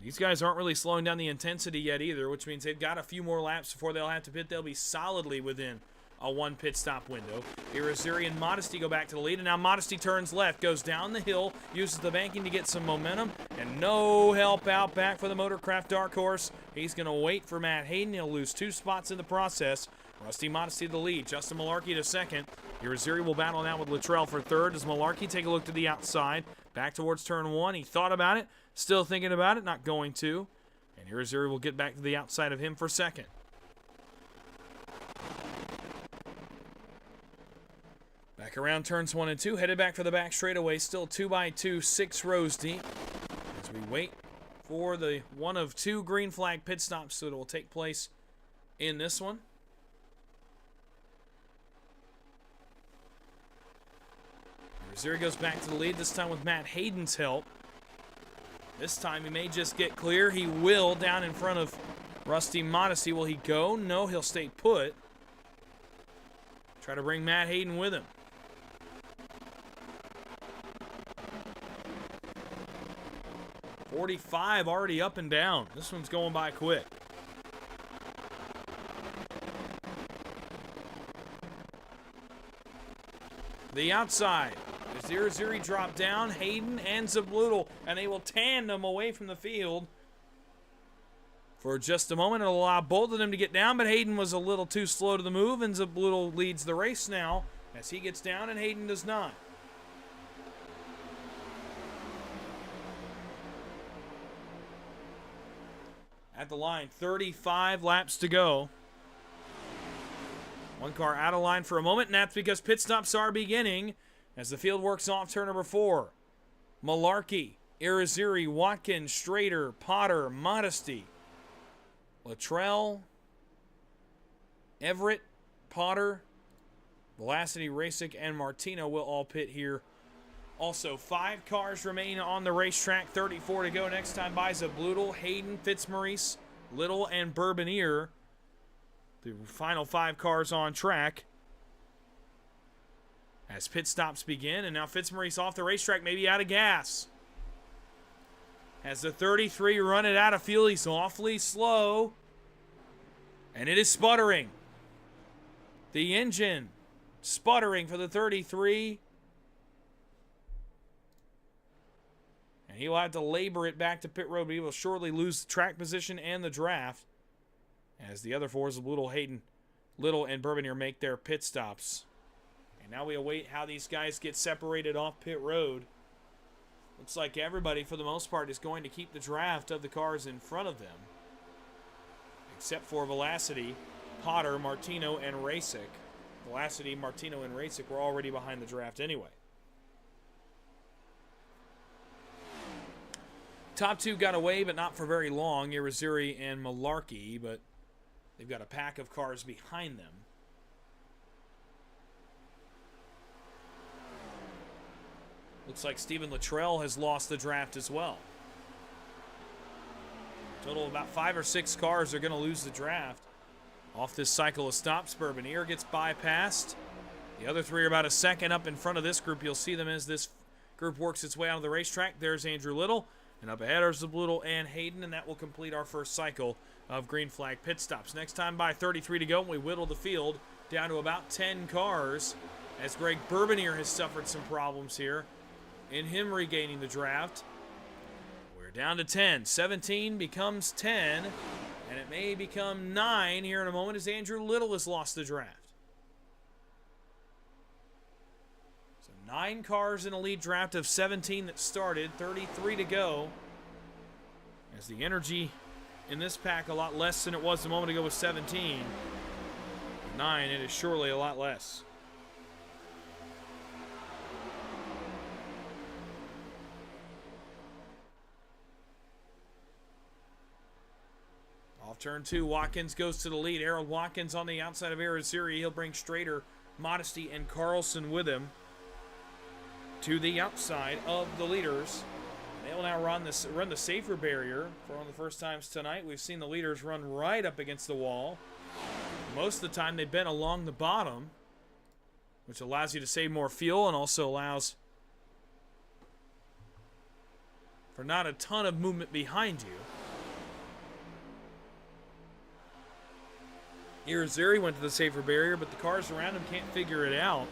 These guys aren't really slowing down the intensity yet either, which means they've got a few more laps before they'll have to pit. They'll be solidly within a one pit stop window. Irizarry and Modesty go back to the lead, and now Modesty turns left, goes down the hill, uses the banking to get some momentum, and no help out back for the Motorcraft Dark Horse. He's going to wait for Matt Hayden. He'll lose 2 spots in the process. Rusty Modesty to the lead. Justin Malarkey to 2nd. Irizarry will battle now with Luttrell for 3rd. Does Malarkey take a look to the outside? Back towards turn 1. He thought about it. Still thinking about it. Not going to. And Irizarry will get back to the outside of him for 2nd. Back around turns 1 and 2, headed back for the back straightaway, still 2x2, 6 rows deep. As we wait for the one of 2 green flag pit stops that will take place in this one. Zuri goes back to the lead, this time with Matt Hayden's help. This time he may just get clear. He will, down in front of Rusty Modesty. Will he go? No, he'll stay put. Try to bring Matt Hayden with him. .45 already up and down. This one's going by quick. The outside. As Zuri drop down, Hayden and Zabloodle, and they will tandem away from the field for just a moment. It'll allow both of them to get down, but Hayden was a little too slow to the move, and Zabloodle leads the race now as he gets down and Hayden does not. At the line, 35 laps to go. One car out of line for a moment, and that's because pit stops are beginning as the field works off turn number 4. Malarkey, Irizarry, Watkins, Strader, Potter, Modesty, Luttrell, Everett, Potter, Velocity, Rasick, and Martino will all pit here. Also, 5 cars remain on the racetrack, 34 to go. Next time by Zabloodle, Hayden, Fitzmaurice, Little, and Bourbonier. The final 5 cars on track as pit stops begin. And now Fitzmaurice off the racetrack, maybe out of gas. Has the 33 run it out of fuel. He's awfully slow. And it is sputtering. The engine sputtering for the 33. And he will have to labor it back to pit road, but he will shortly lose the track position and the draft as the other 4s, Little, Hayden, Little, and Bourbonier make their pit stops. And now we await how these guys get separated off pit road. Looks like everybody, for the most part, is going to keep the draft of the cars in front of them, except for Velocity, Potter, Martino, and Rasick. Velocity, Martino, and Rasick were already behind the draft anyway. Top 2 got away, but not for very long. Irizarry and Malarkey, but they've got a pack of cars behind them. Looks like Stephen Luttrell has lost the draft as well. Total of about 5 or 6 cars are going to lose the draft off this cycle of stops. Bourbonier gets bypassed. The other 3 are about a second up in front of this group. You'll see them as this group works its way out of the racetrack. There's Andrew Little. And up ahead are Zabloodle and Hayden, and that will complete our first cycle of green flag pit stops. Next time by 33 to go, and we whittle the field down to about 10 cars as Greg Bourbonier has suffered some problems here in him regaining the draft. We're down to 10. 17 becomes 10, and it may become 9 here in a moment as Andrew Little has lost the draft. So 9 cars in a lead draft of 17 that started, 33 to go. As the energy in this pack a lot less than it was a moment ago with 17. 9, it is surely a lot less. Off turn 2, Watkins goes to the lead. Harold Watkins on the outside of Irizarry. He'll bring Strader, Modesty, and Carlson with him to the outside of the leaders. They will now run the safer barrier for one of the first times tonight. We've seen the leaders run right up against the wall. Most of the time they've been along the bottom, which allows you to save more fuel and also allows for not a ton of movement behind you. Irizarry went to the safer barrier, but the cars around him can't figure it out.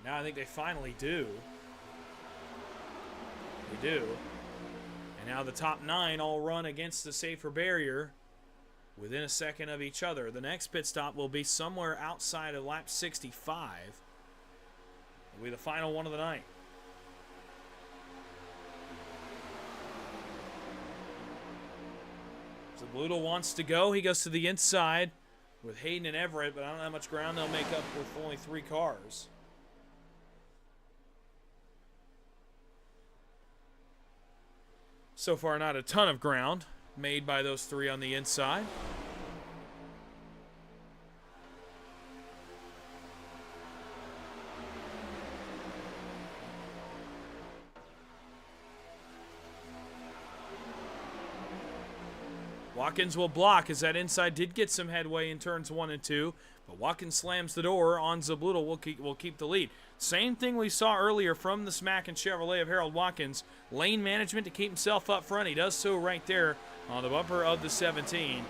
Now I think they finally do. They do. And now the top 9 all run against the safer barrier within a second of each other. The next pit stop will be somewhere outside of lap 65. It'll be the final one of the night. Zabloodle wants to go. He goes to the inside. with Hayden and Everett, but I don't know how much ground they'll make up with only 3 cars. So far, not a ton of ground made by those 3 on the inside. Watkins will block as that inside did get some headway in turns 1 and 2, but Watkins slams the door on Zablutal. Will keep the lead. Same thing we saw earlier from the Smack and Chevrolet of Harold Watkins. Lane management to keep himself up front. He does so right there on the bumper of the 17.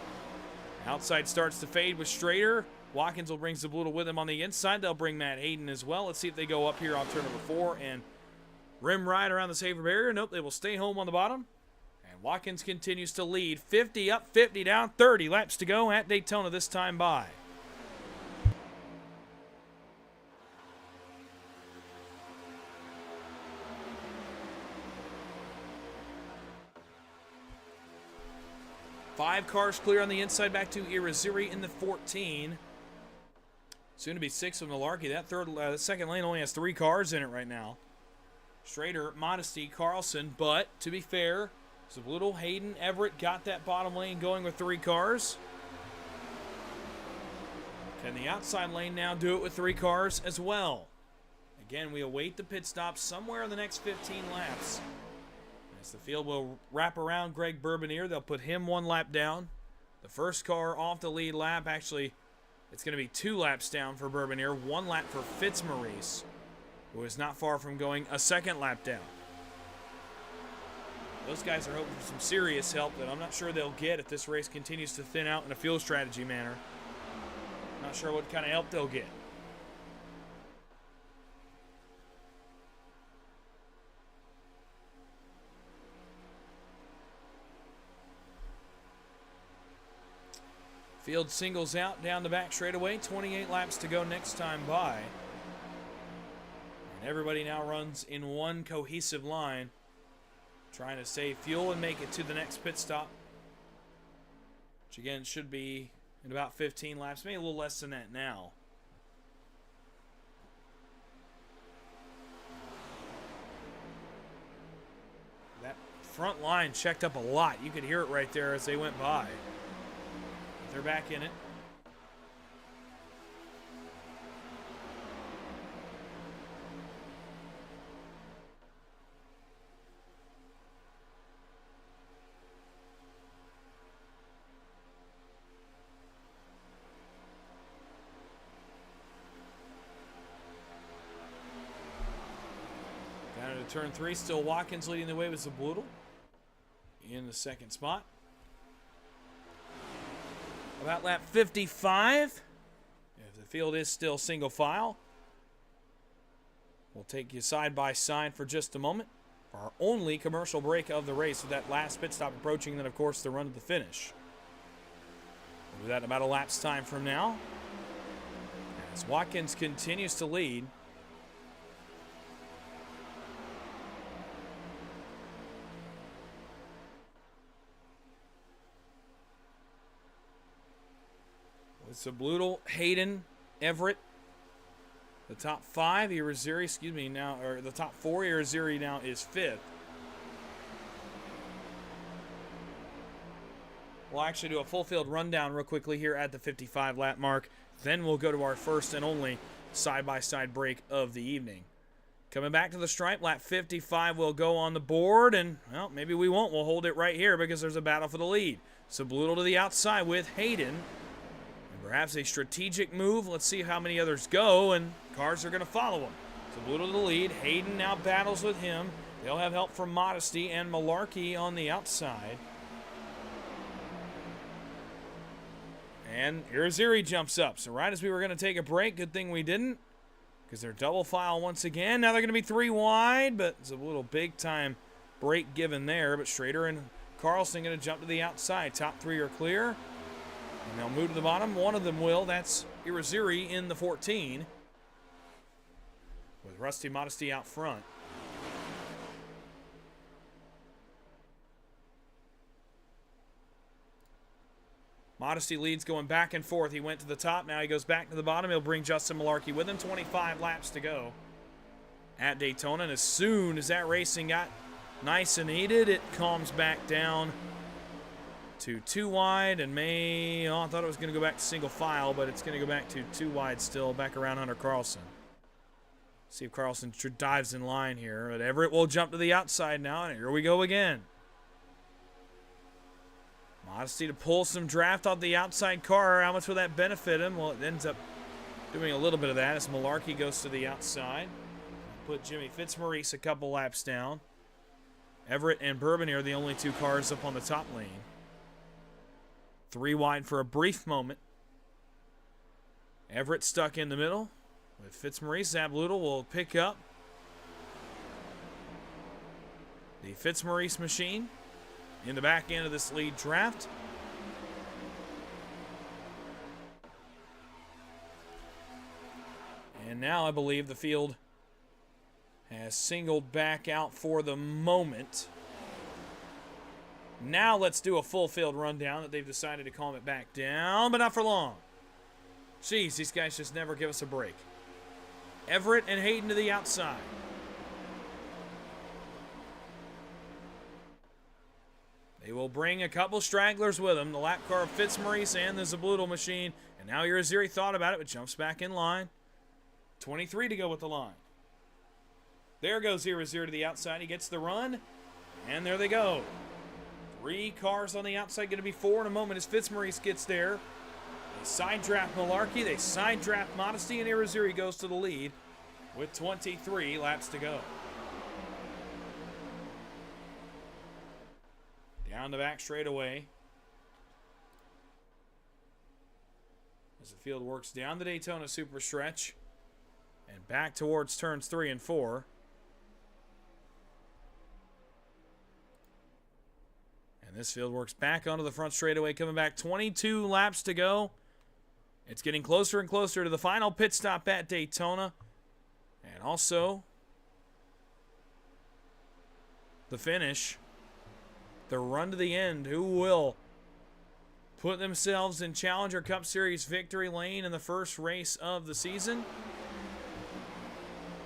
Outside starts to fade with Strader. Watkins will bring Zablutal with him on the inside. They'll bring Matt Hayden as well. Let's see if they go up here on turn number 4 and rim right around the safer barrier. Nope, they will stay home on the bottom. And Watkins continues to lead. 50 up, 50 down, 30 laps to go at Daytona this time by. Five cars clear on the inside back to Irizarry in the 14. Soon to be 6 of Malarkey. That second lane only has 3 cars in it right now. Strader, Modesty, Carlson, but to be fair, Zablutal, Hayden, Everett got that bottom lane going with 3 cars. Can the outside lane now do it with 3 cars as well? Again, we await the pit stop somewhere in the next 15 laps. As the field will wrap around Greg Bourbonier, they'll put him 1 lap down. The first car off the lead lap, actually, it's going to be 2 laps down for Bourbonier, 1 lap for Fitzmaurice, who is not far from going a 2nd lap down. Those guys are hoping for some serious help that I'm not sure they'll get if this race continues to thin out in a field strategy manner. Not sure what kind of help they'll get. Field singles out down the back straightaway. 28 laps to go next time by. And everybody now runs in one cohesive line, trying to save fuel and make it to the next pit stop, which again should be in about 15 laps, maybe a little less than that now. That front line checked up a lot. You could hear it right there as they went by. They're back in it. Down into turn 3, still Watkins leading the way with Zablutal in the 2nd spot. About lap 55, if the field is still single file, we'll take you side by side for just a moment for our only commercial break of the race with that last pit stop approaching, and then of course the run to the finish. We'll do that in about a lap's time from now. As Watkins continues to lead. Zablutal, Hayden, Everett, the top 5. Irizarry, now, or the top 4. Irizarry now is 5th. We'll actually do a full field rundown real quickly here at the 55 lap mark. Then we'll go to our first and only side-by-side break of the evening. Coming back to the stripe, lap 55 will go on the board, and, well, maybe we won't. We'll hold it right here because there's a battle for the lead. Zablutal to the outside with Hayden. Perhaps a strategic move. Let's see how many others go, and cars are going to follow him. Zablutal to the lead. Hayden now battles with him. They'll have help from Modesty and Malarkey on the outside. And Irizarry jumps up. So right as we were going to take a break, good thing we didn't, because they're double file once again. Now they're going to be 3 wide, but it's a little big-time break given there. But Strader and Carlson going to jump to the outside. Top 3 are clear. And they'll move to the bottom. One of them will. That's Irizarry in the 14. With Rusty Modesty out front. Modesty leads going back and forth. He went to the top. Now he goes back to the bottom. He'll bring Justin Malarkey with him. 25 laps to go at Daytona. And as soon as that racing got nice and heated, it calms back down to 2 wide. And I thought it was going to go back to single file, but it's going to go back to 2 wide still, back around Hunter Carlson. See if Carlson dives in line here. But Everett will jump to the outside now, and here we go again. Modesty to pull some draft off the outside car. How much will that benefit him? Well, it ends up doing a little bit of that as Malarkey goes to the outside. Put Jimmy Fitzmaurice a couple laps down. Everett and Bourbon are the only 2 cars up on the top lane. 3 wide for a brief moment. Everett stuck in the middle with Fitzmaurice. Zablutal will pick up the Fitzmaurice machine in the back end of this lead draft. And now I believe the field has singled back out for the moment. Now let's do a full field rundown that they've decided to calm it back down, but not for long. Jeez, these guys just never give us a break. Everett and Hayden to the outside. They will bring a couple stragglers with them. The lap car of Fitzmaurice and the Zablutal machine. And now Irizarry thought about it, but jumps back in line. 23 to go with the line. There goes Irizarry to the outside. He gets the run. And there they go. 3 cars on the outside. Going to be 4 in a moment as Fitzmaurice gets there. They side draft Malarkey. They side draft Modesty. And Irizarry goes to the lead with 23 laps to go. Down the back straightaway. As the field works down the Daytona Super Stretch and back towards turns 3 and 4. And this field works back onto the front straightaway, coming back 22 laps to go. It's getting closer and closer to the final pit stop at Daytona. And also the finish. The run to the end. Who will put themselves in Challenger Cup Series victory lane in the first race of the season?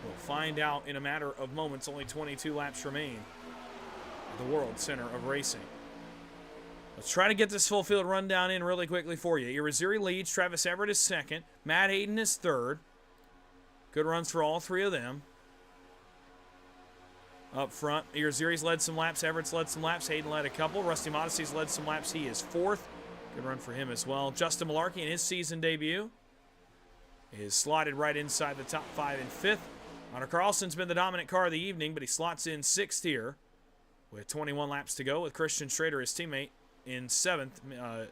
We'll find out in a matter of moments. Only 22 laps remain at the World Center of Racing. Let's try to get this full field rundown in really quickly for you. Irizarry leads. Travis Everett is second. Matt Hayden is third. Good runs for all 3 of them. Up front, Irizarry's led some laps. Everett's led some laps. Hayden led a couple. Rusty Modesty's led some laps. He is 4th. Good run for him as well. Justin Malarkey in his season debut is slotted right inside the top 5 and 5th. Hunter Carlson's been the dominant car of the evening, but he slots in 6th here with 21 laps to go with Christian Schrader, his teammate, in 7th. The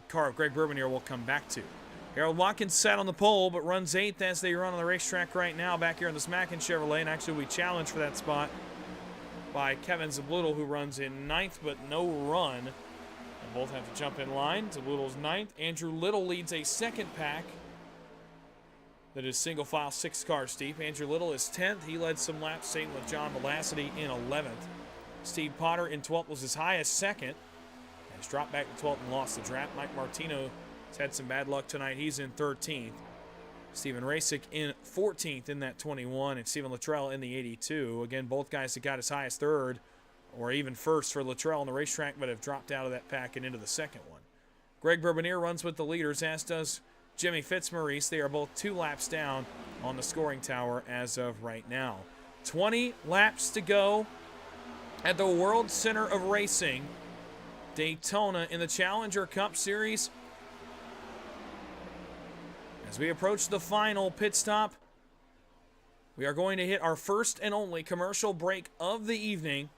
car of Greg Bourbon will come back to. Harold Watkins sat on the pole, but runs 8th as they run on the racetrack right now back here in the Smackin Chevrolet. And actually, we challenged for that spot by Kevin Zablutal, who runs in 9th, but no run. And both have to jump in line. Zablutal's 9th. Andrew Little leads a second pack that is single file 6 cars deep. Andrew Little is 10th. He led some laps, same with John Velocity in 11th. Steve Potter in 12th was his highest second. Has dropped back to 12th and lost the draft. Mike Martino has had some bad luck tonight. He's in 13th. Stephen Rasick in 14th in that 21, and Stephen Luttrell in the 82. Again, both guys that got as high as 3rd or even 1st for Luttrell on the racetrack, but have dropped out of that pack and into the second one. Greg Bourbonier runs with the leaders, as does Jimmy Fitzmaurice. They are both 2 laps down on the scoring tower as of right now. 20 laps to go at the World Center of Racing, Daytona, in the Challenger Cup Series. As we approach the final pit stop, we are going to hit our first and only commercial break of the evening.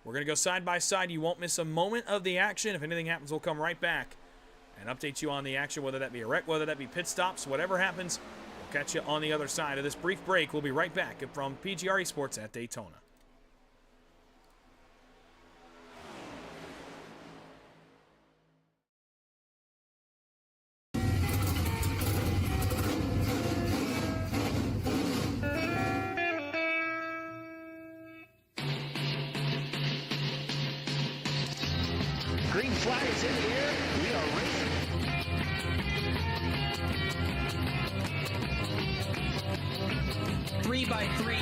We're going to go side by side. You won't miss a moment of the action. If anything happens, we'll come right back and update you on the action, whether that be a wreck, whether that be pit stops, whatever happens. We'll catch you on the other side of this brief break. We'll be right back from PGR eSports at Daytona. Green flag is in the air. We are racing. by 3.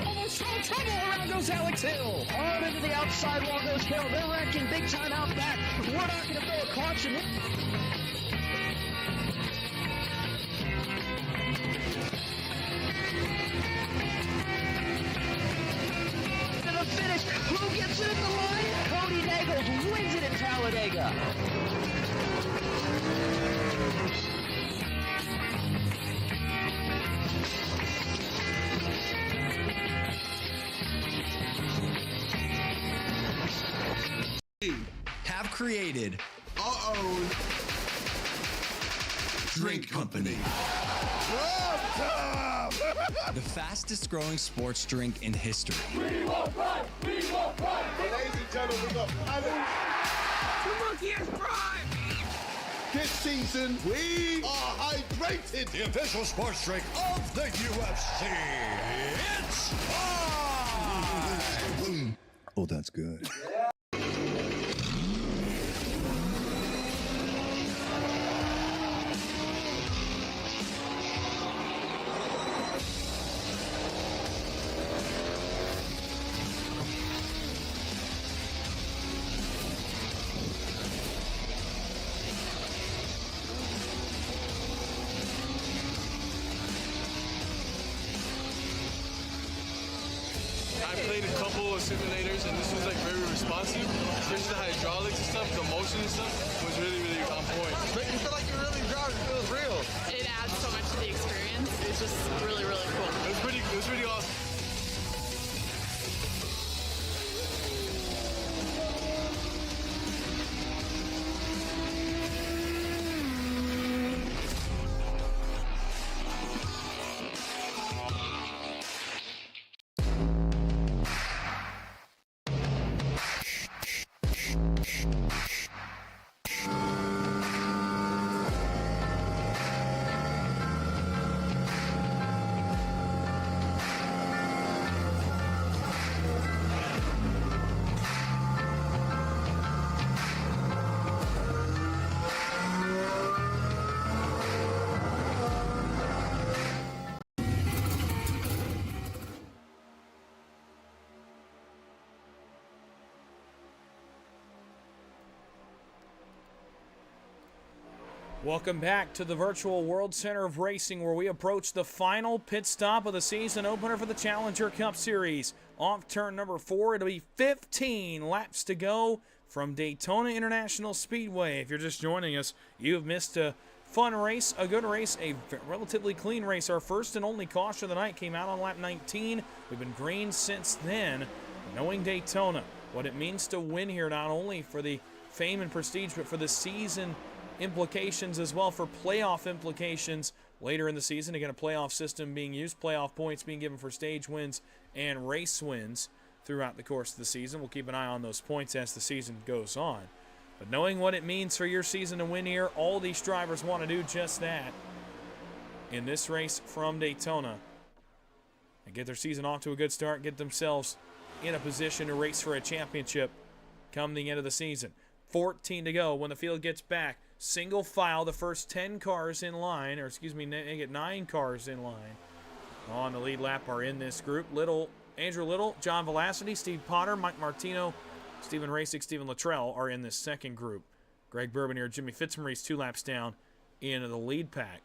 Almost no trouble. Around goes Alex Hill. On into the outside wall goes Hill. They're wrecking big time out back. We're not going to throw a caution. To the finish. Who gets it at the line? Cody Nagels wins it in Talladega. Have created our own drink company. The fastest growing sports drink in history. We will run! We will run! Ladies and gentlemen, the Monkey is prime! This season, we are hydrated. The official sports drink of the UFC. It's on! Oh, that's good. I played a couple of simulators and this was like very responsive, especially the hydraulics and stuff, the motion and stuff was really, really on point. Make you feel like you're really driving, it feels real. It adds so much to the experience. It's just really, really cool. It was pretty awesome. Welcome back to the virtual World Center of Racing, where we approach the final pit stop of the season opener for the Challenger Cup Series. Off turn number 4, it'll be 15 laps to go from Daytona International Speedway. If you're just joining us, you've missed a fun race, a good race, a relatively clean race. Our first and only caution of the night came out on lap 19. We've been green since then. Knowing Daytona, what it means to win here, not only for the fame and prestige, but for the season implications as well, for playoff implications later in the season. Again, a playoff system being used, playoff points being given for stage wins and race wins throughout the course of the season. We'll keep an eye on those points as the season goes on. But knowing what it means for your season to win here, all these drivers want to do just that in this race from Daytona and get their season off to a good start, get themselves in a position to race for a championship come the end of the season. 14 to go when the field gets back. Single file, the first 10 cars in line, or excuse me, make it 9 cars in line on the lead lap are in this group. Andrew Little, John Velocity, Steve Potter, Mike Martino, Stephen Rasick, Stephen Luttrell are in this second group. Greg Bourbonier, Jimmy Fitzmaurice 2 laps down into the lead pack.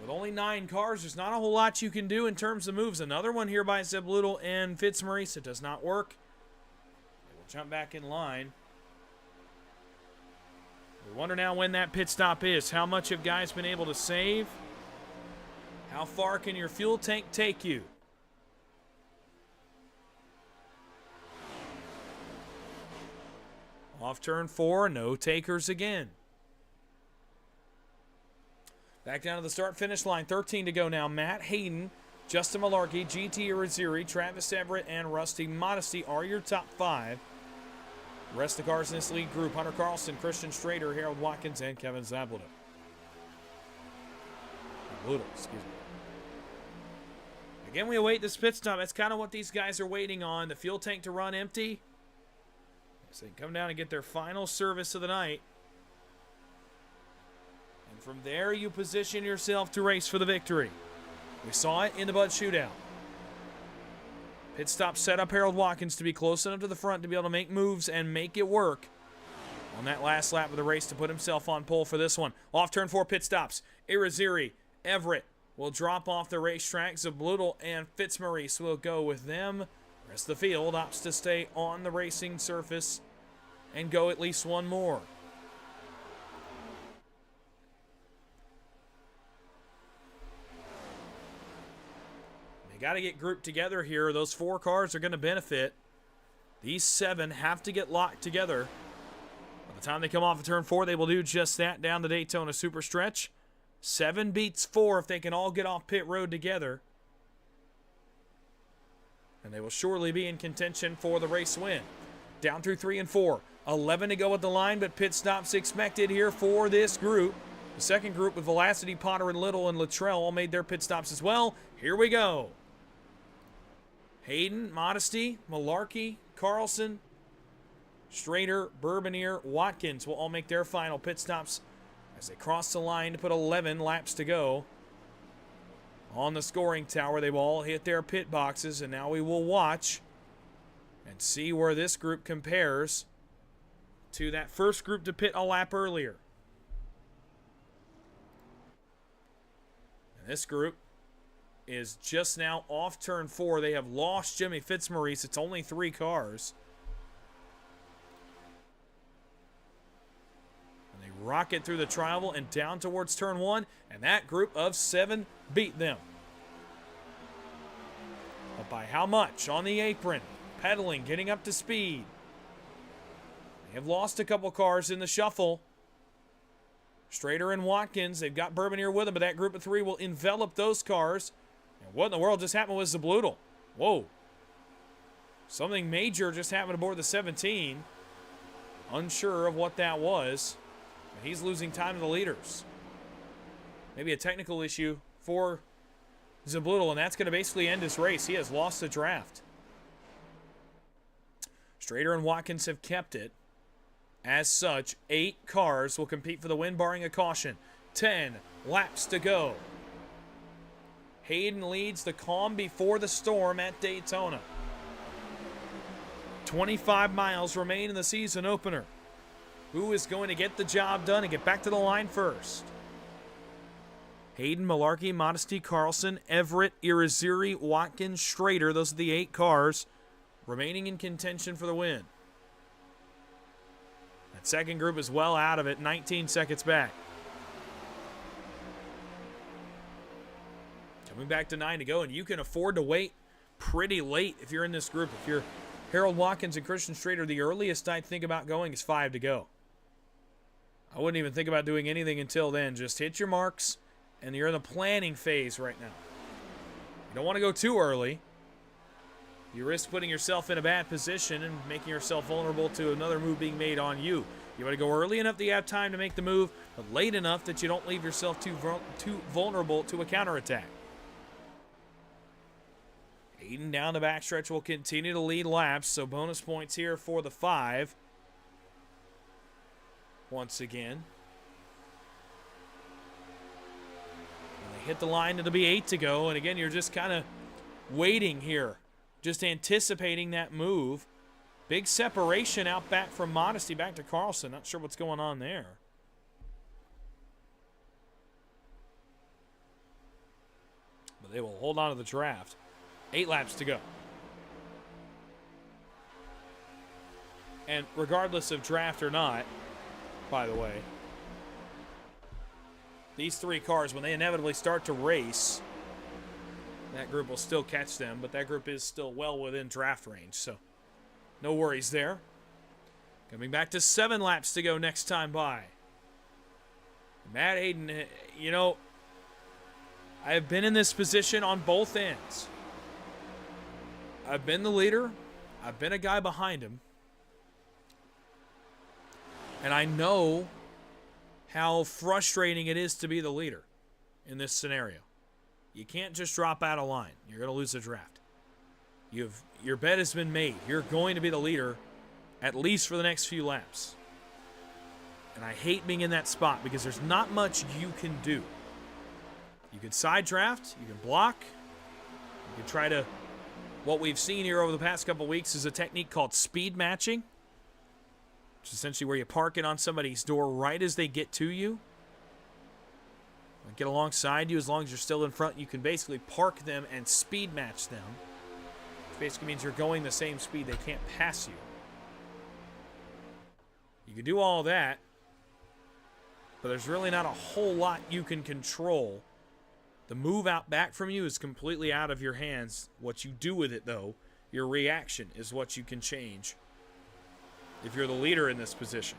With only 9 cars, there's not a whole lot you can do in terms of moves. Another one here by Zeb Little and Fitzmaurice. It does not work. They will jump back in line. We wonder now when that pit stop is. How much have guys been able to save? How far can your fuel tank take you? Off turn 4, no takers again. Back down to the start-finish line. 13 to go now. Matt Hayden, Justin Malarkey, GT Irizarry, Travis Everett, and Rusty Modesty are your top 5. The rest of the cars in this lead group: Hunter Carlson, Christian Strader, Harold Watkins, and Kevin Zabludov. Excuse me. Again, we await this pit stop. That's kind of what these guys are waiting on. The fuel tank to run empty, so they can come down and get their final service of the night. from there, you position yourself to race for the victory. We saw it in the Bud Shootout. Pit stop set up Harold Watkins to be close enough to the front to be able to make moves and make it work on that last lap of the race to put himself on pole for this one. Off turn 4 pit stops. Irizarry, Everett will drop off the racetrack. Zabludel and Fitzmaurice will go with them. The rest of the field opts to stay on the racing surface and go at least one more. They got to get grouped together here. Those 4 cars are going to benefit. These 7 have to get locked together. By the time they come off of turn 4, they will do just that down the Daytona Super Stretch. 7 beats 4 if they can all get off pit road together. And they will surely be in contention for the race win. Down through 3 and 4. 11 to go at the line, but pit stops expected here for this group. The second group with Velocity, Potter, and Little, and Luttrell all made their pit stops as well. Here we go. Hayden, Modesty, Malarkey, Carlson, Strader, Bourbonier, Watkins will all make their final pit stops as they cross the line to put 11 laps to go. On the scoring tower, they will all hit their pit boxes, and now we will watch and see where this group compares to that first group to pit a lap earlier. And this group is just now off turn 4. They have lost Jimmy Fitzmaurice. It's only 3 cars. And they rocket through the tri-oval and down towards turn 1. And that group of 7 beat them. But by how much? On the apron. Pedaling, getting up to speed. They have lost a couple cars in the shuffle. Strader and Watkins, they've got Bourbonier with them, but that group of 3 will envelop those cars. And what in the world just happened with Zabludel? Whoa. Something major just happened aboard the 17. Unsure of what that was. But he's losing time to the leaders. Maybe a technical issue for Zabludel, and that's going to basically end his race. He has lost the draft. Strader and Watkins have kept it. As such, 8 cars will compete for the win, barring a caution. 10 laps to go. Hayden leads the calm before the storm at Daytona. 25 miles remain in the season opener. Who is going to get the job done and get back to the line first? Hayden, Malarkey, Modesty, Carlson, Everett, Irizarry, Watkins, Strader. Those are the 8 cars remaining in contention for the win. That second group is well out of it, 19 seconds back. Coming back to 9 to go, and you can afford to wait pretty late if you're in this group. If you're Harold Watkins and Christian Strader, the earliest I'd think about going is 5 to go. I wouldn't even think about doing anything until then. Just hit your marks, and you're in the planning phase right now. You don't want to go too early. You risk putting yourself in a bad position and making yourself vulnerable to another move being made on you. You want to go early enough that you have time to make the move, but late enough that you don't leave yourself too vulnerable to a counterattack. Hayden down the backstretch will continue to lead laps, so bonus points here for the 5. Once again. When they hit the line, it'll be 8 to go, and again, you're just kind of waiting here. Just anticipating that move. Big separation out back from Modesty back to Carlson. Not sure what's going on there. But they will hold on to the draft. 8 laps to go. And regardless of draft or not, by the way, these 3 cars, when they inevitably start to race, that group will still catch them, but that group is still well within draft range, so no worries there. Coming back to 7 laps to go next time by. Matt Hayden, you know, I have been in this position on both ends. I've been the leader. I've been a guy behind him. And I know how frustrating it is to be the leader in this scenario. You can't just drop out of line. You're going to lose the draft. Your bet has been made. You're going to be the leader at least for the next few laps. And I hate being in that spot because there's not much you can do. You can side draft, you can block, you can try to... What we've seen here over the past couple weeks is a technique called speed matching, which is essentially where you park it on somebody's door right as they get to you. Get alongside you. As long as you're still in front, you can basically park them and speed match them, which basically means you're going the same speed. They can't pass you. You can do all that, but there's really not a whole lot you can control. The move out back from you is completely out of your hands. What you do with it, though, your reaction is what you can change if you're the leader in this position.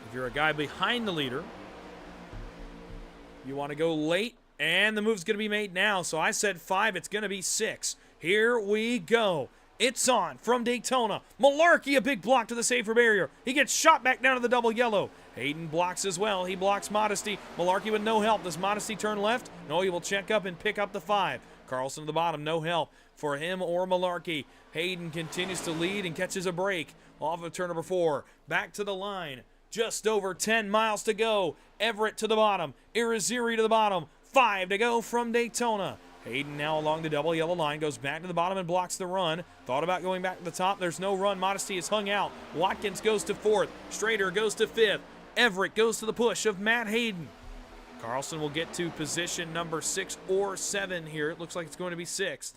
If you're a guy behind the leader, you want to go late, and the move's going to be made now. So I said 5, it's going to be 6. Here we go. It's on from Daytona. Malarkey, a big block to the safer barrier. He gets shot back down to the double yellow. Hayden blocks as well. He blocks Modesty. Malarkey with no help. Does Modesty turn left? No, he will check up and pick up the 5. Carlson at the bottom, no help for him or Malarkey. Hayden continues to lead and catches a break off of turn number 4. Back to the line. Just over 10 miles to go. Everett to the bottom. Irizarry to the bottom. 5 to go from Daytona. Hayden now along the double yellow line. Goes back to the bottom and blocks the run. Thought about going back to the top. There's no run. Modesty is hung out. Watkins goes to 4th. Strader goes to 5th. Everett goes to the push of Matt Hayden. Carlson will get to position number 6 or 7 here. It looks like it's going to be 6th.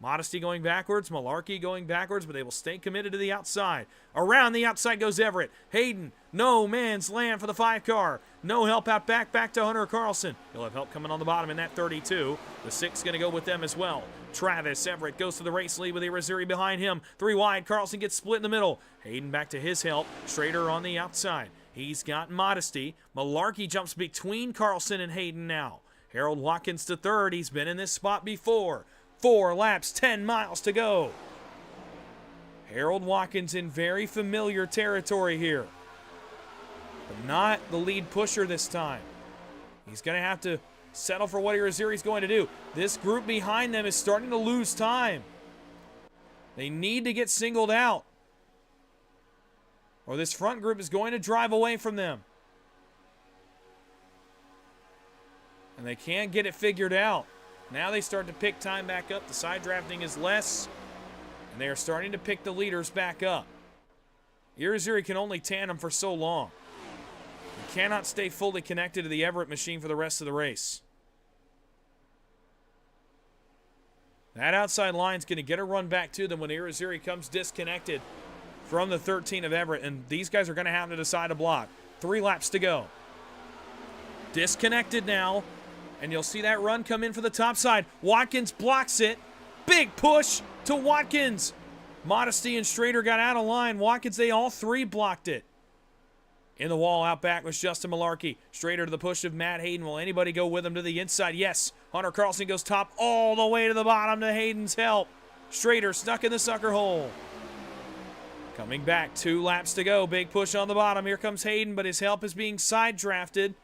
Modesty going backwards, Malarkey going backwards, but they will stay committed to the outside. Around the outside goes Everett. Hayden, no man's land for the 5 car. No help out back to Hunter Carlson. He'll have help coming on the bottom in that 32. The 6 going to go with them as well. Travis Everett goes to the race lead with Irizarry behind him. 3 wide, Carlson gets split in the middle. Hayden back to his help. Strader on the outside. He's got Modesty. Malarkey jumps between Carlson and Hayden now. Harold Watkins to 3rd. He's been in this spot before. 4 laps, 10 miles to go. Harold Watkins in very familiar territory here, but not the lead pusher this time. He's going to have to settle for what Irizarry's going to do. This group behind them is starting to lose time. They need to get singled out, or this front group is going to drive away from them. And they can't get it figured out. Now they start to pick time back up. The side drafting is less, and they are starting to pick the leaders back up. Irizarry can only tandem for so long. He cannot stay fully connected to the Everett machine for the rest of the race. That outside line is going to get a run back to them when Irizarry comes disconnected from the 13 of Everett, and these guys are going to have to decide a block. 3 laps to go. Disconnected now. And you'll see that run come in for the top side. Watkins blocks it. Big push to Watkins. Modesty and Strader got out of line. Watkins, they all 3 blocked it. In the wall out back was Justin Malarkey. Strader to the push of Matt Hayden. Will anybody go with him to the inside? Yes. Hunter Carlson goes top all the way to the bottom to Hayden's help. Strader stuck in the sucker hole. Coming back, 2 laps to go. Big push on the bottom. Here comes Hayden, but his help is being side drafted.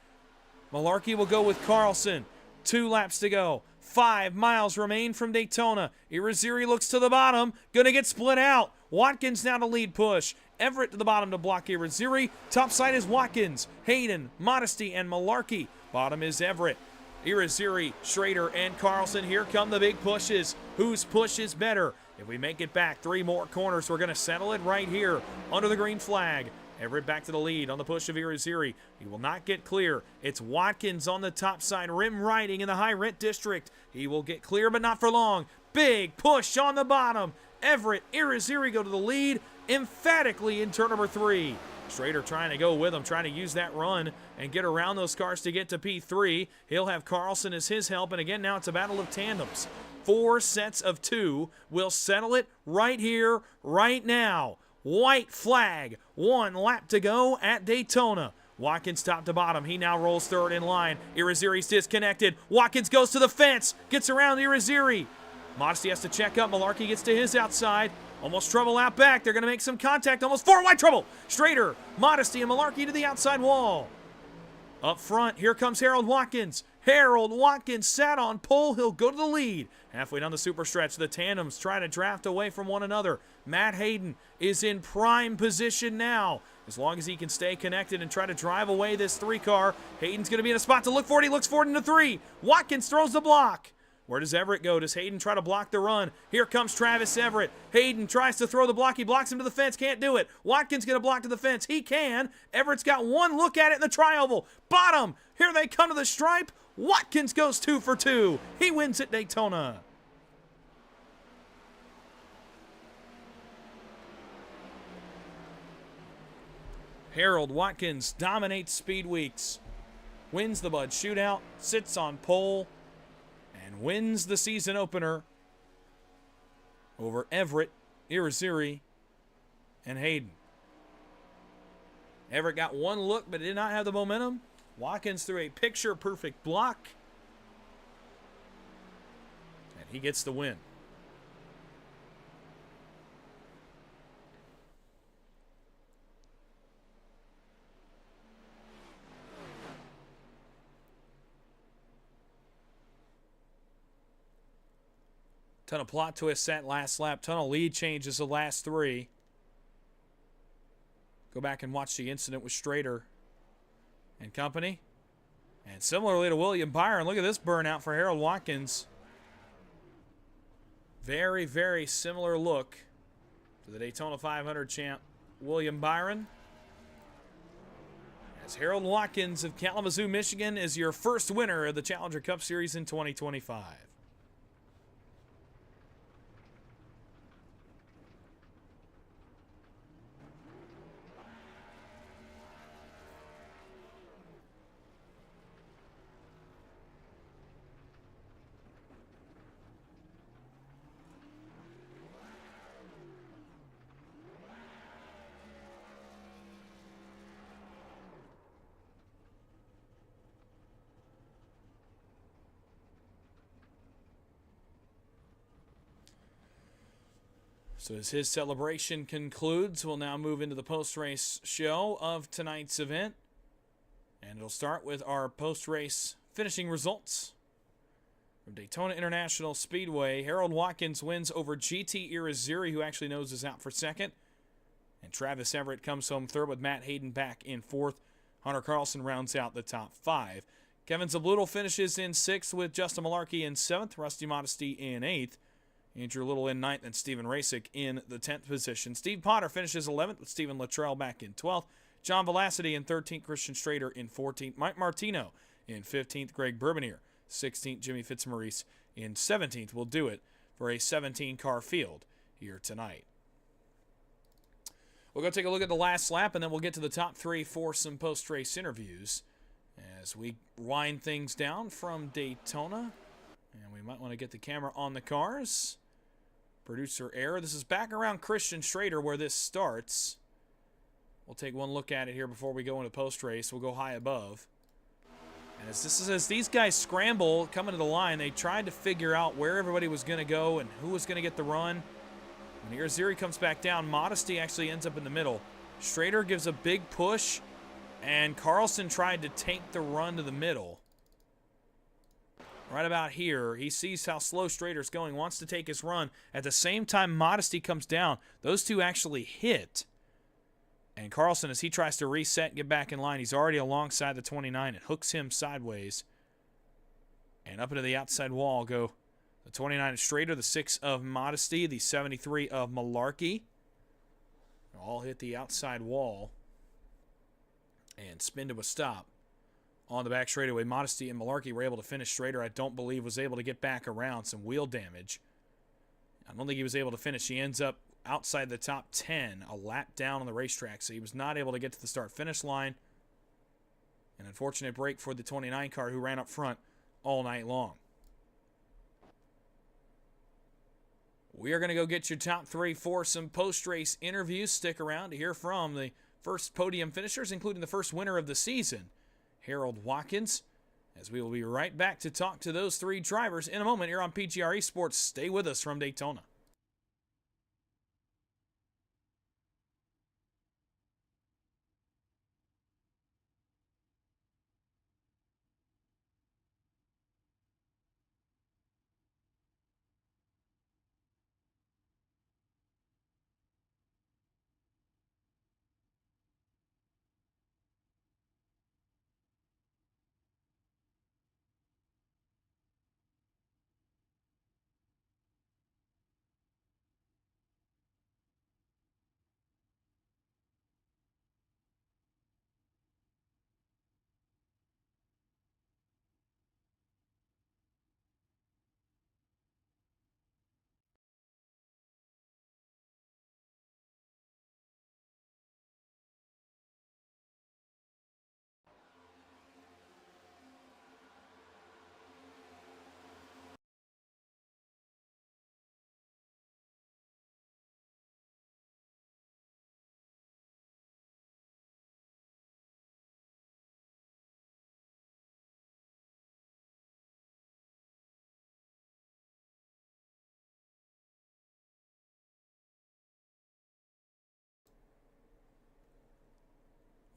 Malarkey will go with Carlson. 2 laps to go. 5 miles remain from Daytona. Irizarry looks to the bottom. Gonna get split out. Watkins now to lead push. Everett to the bottom to block Irizarry. Top side is Watkins, Hayden, Modesty, and Malarkey. Bottom is Everett. Irizarry, Strader, and Carlson. Here come the big pushes. Whose push is better? If we make it back 3 more corners, we're gonna settle it right here under the green flag. Everett back to the lead on the push of Irizarry. He will not get clear. It's Watkins on the top side, rim riding in the high rent district. He will get clear, but not for long. Big push on the bottom. Everett, Irizarry go to the lead emphatically in turn number 3. Strader trying to go with him, trying to use that run and get around those cars to get to P3. He'll have Carlson as his help, and again, now it's a battle of tandems. 4 sets of 2 will settle it right here, right now. White flag, 1 lap to go at Daytona. Watkins top to bottom. He now rolls 3rd in line. Irizarry's disconnected. Watkins goes to the fence, gets around Irizarry. Modesty has to check up. Malarkey gets to his outside. Almost trouble out back. They're going to make some contact. Almost 4 wide trouble. Strader, Modesty, and Malarkey to the outside wall. Up front, here comes Harold Watkins. Harold Watkins sat on pole. He'll go to the lead. Halfway down the super stretch, the tandems try to draft away from one another. Matt Hayden is in prime position now. As long as he can stay connected and try to drive away this 3-car, Hayden's going to be in a spot to look for it. He looks for it into 3. Watkins throws the block. Where does Everett go? Does Hayden try to block the run? Here comes Travis Everett. Hayden tries to throw the block. He blocks him to the fence. Can't do it. Watkins going to block to the fence. He can. Everett's got one look at it in the tri-oval. Bottom. Here they come to the stripe. Watkins goes 2 for 2. He wins at Daytona. Harold Watkins dominates Speed Weeks. Wins the Bud Shootout. Sits on pole. And wins the season opener over Everett, Irizarry, and Hayden. Everett got one look but did not have the momentum. Watkins threw a picture-perfect block. And he gets the win. Ton of plot twists that last lap. Ton of lead changes the last 3. Go back and watch the incident with Strader and company. And similarly to William Byron, look at this burnout for Harold Watkins. Very, very similar look to the Daytona 500 champ William Byron. As Harold Watkins of Kalamazoo, Michigan is your first winner of the Challenger Cup Series in 2025. So as his celebration concludes, we'll now move into the post-race show of tonight's event. And it'll start with our post-race finishing results. From Daytona International Speedway, Harold Watkins wins over GT Irizarry, who actually noses out for second. And Travis Everett comes home third with Matt Hayden back in fourth. Hunter Carlson rounds out the top 5. Kevin Zabludel finishes in 6th with Justin Malarkey in 7th, Rusty Modesty in 8th. Andrew Little in 9th and Stephen Rasick in the 10th position. Steve Potter finishes 11th with Stephen Luttrell back in 12th. John Velocity in 13th, Christian Strader in 14th, Mike Martino in 15th, Greg Bourbonier 16th, Jimmy Fitzmaurice in 17th. We'll do it for a 17-car field here tonight. We'll go take a look at the last lap, and then we'll get to the top 3 for some post-race interviews as we wind things down from Daytona. And we might want to get the camera on the cars. Producer error. This is back around Christian Strader where this starts. We'll take one look at it here before we go into post-race. We'll go high above. And as these guys scramble, coming to the line, they tried to figure out where everybody was going to go and who was going to get the run. When Irizarry comes back down, Modesty actually ends up in the middle. Strader gives a big push, and Carlson tried to take the run to the middle. Right about here, he sees how slow Strader's going, wants to take his run. At the same time, Modesty comes down. Those two actually hit. And Carlson, as he tries to reset and get back in line, he's already alongside the 29. It hooks him sideways. And up into the outside wall go the 29 of Strader, the 6 of Modesty, the 73 of Malarkey. All hit the outside wall and spin to a stop. On the back straightaway, Modesty and Malarkey were able to finish. Strader, I don't believe, was able to get back around. Some wheel damage. I don't think he was able to finish. He ends up outside the top 10, a lap down on the racetrack, so he was not able to get to the start-finish line. An unfortunate break for the 29 car, who ran up front all night long. We are going to go get your top 3 for some post-race interviews. Stick around to hear from the first podium finishers, including the first winner of the season, Harold Watkins, as we will be right back to talk to those 3 drivers in a moment here on PGR eSports. Stay with us from Daytona.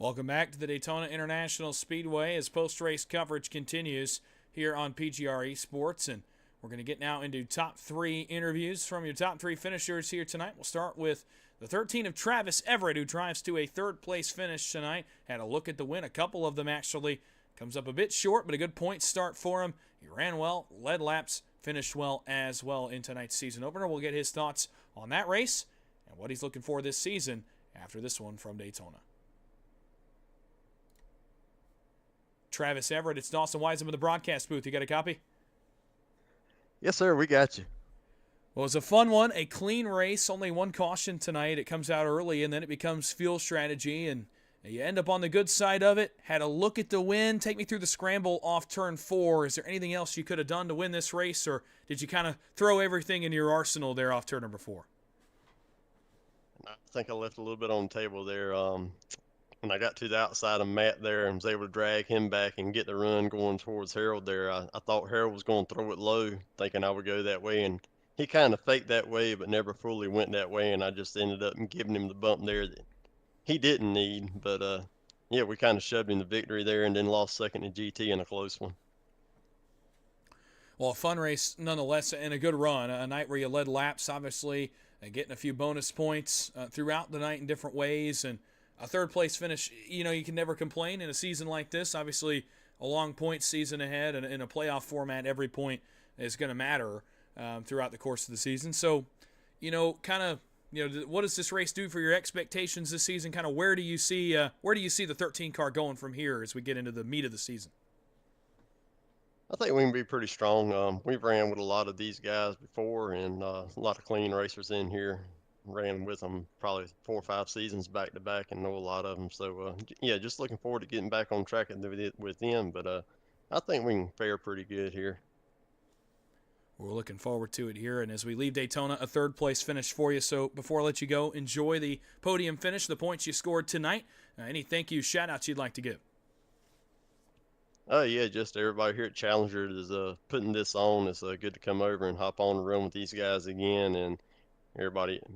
Welcome back to the Daytona International Speedway as post-race coverage continues here on PGR eSports. And we're going to get now into top 3 interviews from your top 3 finishers here tonight. We'll start with the 13 of Travis Everett, who drives to a third-place finish tonight. Had a look at the win, a couple of them actually. Comes up a bit short, but a good point start for him. He ran well, led laps, finished well as well in tonight's season opener. We'll get his thoughts on that race and what he's looking for this season after this one from Daytona. Travis Everett, it's Dawson Wise in the broadcast booth. You got a copy? Yes, sir. We got you. Well, it was a fun one, a clean race, only one caution tonight. It comes out early, and then it becomes fuel strategy, and you end up on the good side of it. Had a look at the win. Take me through the scramble off turn 4. Is there anything else you could have done to win this race, or did you kind of throw everything in your arsenal there off turn number 4? I think I left a little bit on the table there. When I got to the outside of Matt there and was able to drag him back and get the run going towards Harold there, I thought Harold was going to throw it low, thinking I would go that way, and he kind of faked that way but never fully went that way, and I just ended up giving him the bump there that he didn't need. But yeah, we kind of shoved him to victory there and then lost second to GT in a close one. Well, a fun race nonetheless and a good run. A night where you led laps, obviously, and getting a few bonus points throughout the night in different ways, and a third-place finish. You know, you can never complain in a season like this. Obviously, a long point season ahead, and in a playoff format, every point is going to matter throughout the course of the season. So, you know, kind of, you know, what does this race do for your expectations this season? Kind of where do you see the 13 car going from here as we get into the meat of the season? I think we can be pretty strong. We've ran with a lot of these guys before, and a lot of clean racers in here. Ran with them probably 4 or 5 seasons back to back and know a lot of them. So, yeah, just looking forward to getting back on track with them. But I think we can fare pretty good here. We're looking forward to it here. And as we leave Daytona, a third-place finish for you. So before I let you go, enjoy the podium finish, the points you scored tonight. Any thank you, shout-outs you'd like to give? Yeah, just everybody here at Challenger is putting this on. It's good to come over and hop on and run with these guys again. And everybody at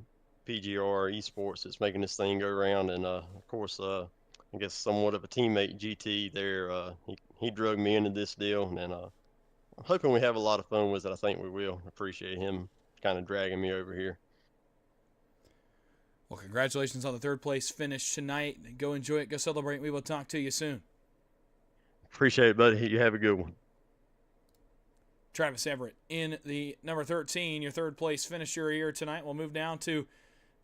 PGR eSports is making this thing go around. And, of course, I guess somewhat of a teammate, GT, there. He drug me into this deal. And I'm hoping we have a lot of fun with it. I think we will. Appreciate him kind of dragging me over here. Well, congratulations on the third-place finish tonight. Go enjoy it. Go celebrate. We will talk to you soon. Appreciate it, buddy. You have a good one. Travis Everett in the number 13, your third-place finisher here tonight. We'll move down to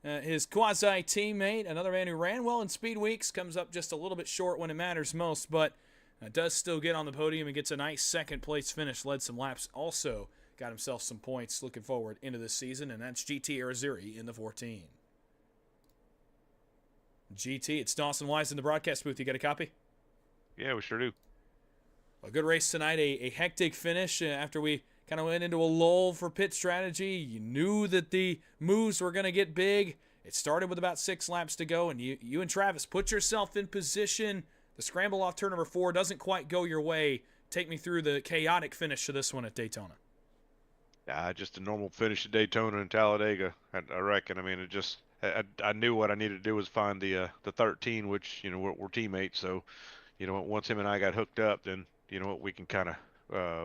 his quasi-teammate, another man who ran well in Speed Weeks, comes up just a little bit short when it matters most, but does still get on the podium and gets a nice second-place finish, led some laps, also got himself some points looking forward into this season, and that's GT Ariziri in the 14. GT, it's Dawson Wise in the broadcast booth. You got a copy? Yeah, we sure do. A good race tonight, a hectic finish after we kind of went into a lull for pit strategy. You knew that the moves were going to get big. It started with about 6 laps to go, and you and Travis put yourself in position. The scramble off turn number 4 doesn't quite go your way. Take me through the chaotic finish to this one at Daytona. Just a normal finish at Daytona and Talladega, I reckon. I mean, it just I knew what I needed to do was find the 13, which, you know, we're teammates. So, you know, once him and I got hooked up, then, you know, we can kind of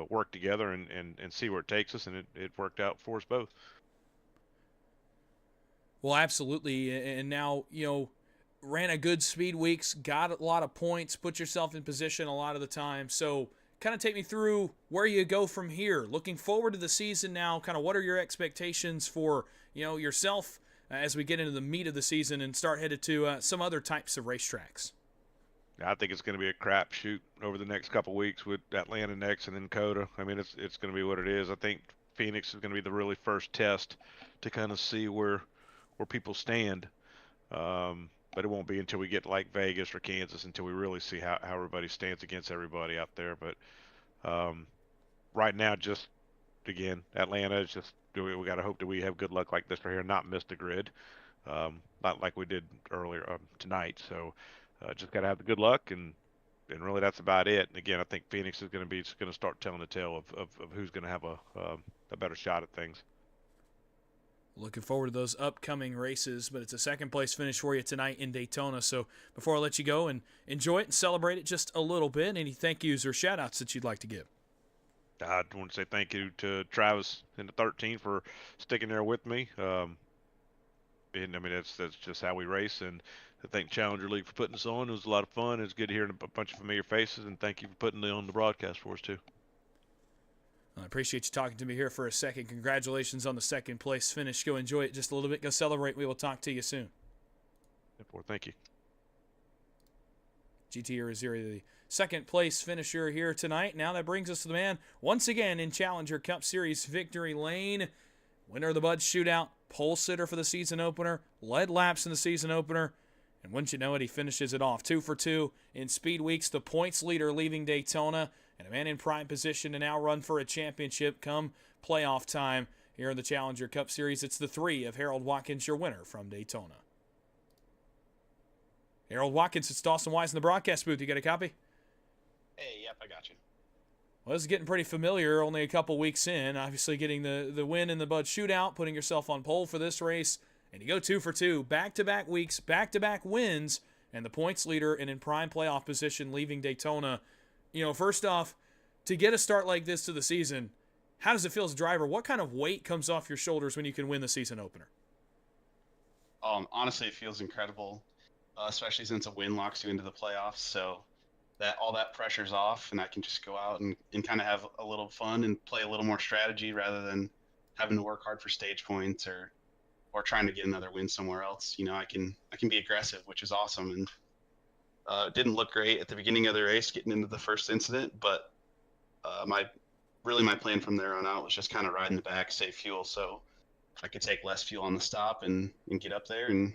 work together and see where it takes us, and it worked out for us both. Well, absolutely. And now, you know, ran a good Speed Weeks, got a lot of points, put yourself in position a lot of the time. So kind of take me through where you go from here. Looking forward to the season now, kind of what are your expectations for, you know, yourself as we get into the meat of the season and start headed to some other types of racetracks? I think it's going to be a crapshoot over the next couple of weeks with Atlanta next and then COTA. I mean, it's going to be what it is. I think Phoenix is going to be the really first test to kind of see where people stand. But it won't be until we get like Vegas or Kansas until we really see how everybody stands against everybody out there. But right now, just again, Atlanta is just we got to hope that we have good luck like this right here, not miss the grid, not like we did earlier tonight. So. Just got to have the good luck, and really that's about it. And again, I think Phoenix is going to start telling the tale of who's going to have a better shot at things. Looking forward to those upcoming races, but it's a second-place finish for you tonight in Daytona. So before I let you go and enjoy it and celebrate it just a little bit, any thank yous or shout-outs that you'd like to give? I want to say thank you to Travis in the 13 for sticking there with me. And I mean, that's just how we race. And I thank Challenger League for putting us on. It was a lot of fun. It was good hearing a bunch of familiar faces, and thank you for putting it on the broadcast for us too. I appreciate you talking to me here for a second. Congratulations on the second place finish. Go enjoy it just a little bit. Go celebrate. We will talk to you soon. Thank you. GT Riziri, the second place finisher here tonight. Now that brings us to the man once again in Challenger Cup Series victory lane. Winner of the Bud Shootout, pole sitter for the season opener, led laps in the season opener, and wouldn't you know it, he finishes it off 2 for 2 in Speed Weeks, the points leader leaving Daytona, and a man in prime position to now run for a championship come playoff time here in the Challenger Cup Series. It's the 3 of Harold Watkins, your winner from Daytona. Harold Watkins, it's Dawson Wise in the broadcast booth. You got a copy? Hey, yep, I got you. Well, this is getting pretty familiar, only a couple weeks in. Obviously getting the win in the Bud Shootout, putting yourself on pole for this race. And you go 2 for 2, back-to-back weeks, back-to-back wins, and the points leader and in prime playoff position leaving Daytona. You know, first off, to get a start like this to the season, how does it feel as a driver? What kind of weight comes off your shoulders when you can win the season opener? Honestly, it feels incredible, especially since a win locks you into the playoffs. So that all that pressure's off, and I can just go out and kind of have a little fun and play a little more strategy rather than having to work hard for stage points or trying to get another win somewhere else. You know, I can be aggressive, which is awesome. And it didn't look great at the beginning of the race getting into the first incident, but my plan from there on out was just kind of riding the back, save fuel, so I could take less fuel on the stop and get up there. And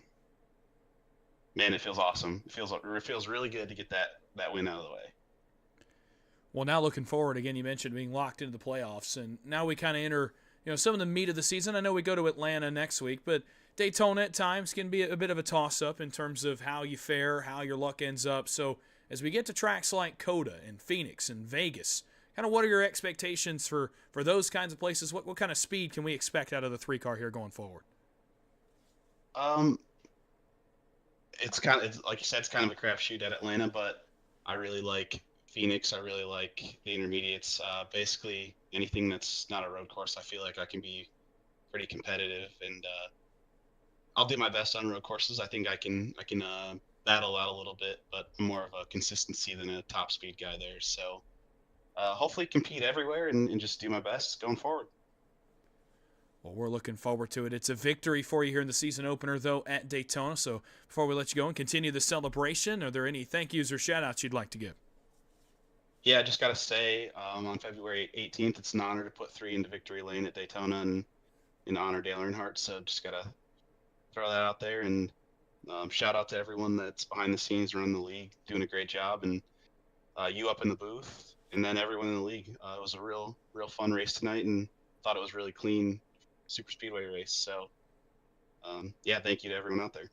man, it feels awesome. It feels really good to get that win out of the way. Well, now looking forward, again, you mentioned being locked into the playoffs, and now we kind of enter, some of the meat of the season. I know we go to Atlanta next week, but Daytona at times can be a bit of a toss-up in terms of how you fare, how your luck ends up. So as we get to tracks like COTA and Phoenix and Vegas, kind of what are your expectations for those kinds of places? What kind of speed can we expect out of the 3-car here going forward? It's kind of, like you said, it's kind of a crapshoot at Atlanta, but I really like Phoenix. I really like the intermediates. Basically, anything that's not a road course, I feel like I can be pretty competitive, and I'll do my best on road courses. I think I can battle out a little bit, but I'm more of a consistency than a top speed guy there. So hopefully compete everywhere and just do my best going forward. Well, we're looking forward to it. It's a victory for you here in the season opener, though, at Daytona. So before we let you go and continue the celebration, are there any thank yous or shout-outs you'd like to give? Yeah, I just got to say, on February 18th, it's an honor to put 3 into victory lane at Daytona and honor Dale Earnhardt. So just got to throw that out there, and shout out to everyone that's behind the scenes running the league, doing a great job, and you up in the booth, and then everyone in the league. It was a real fun race tonight, and thought it was really clean super speedway race. So yeah, thank you to everyone out there.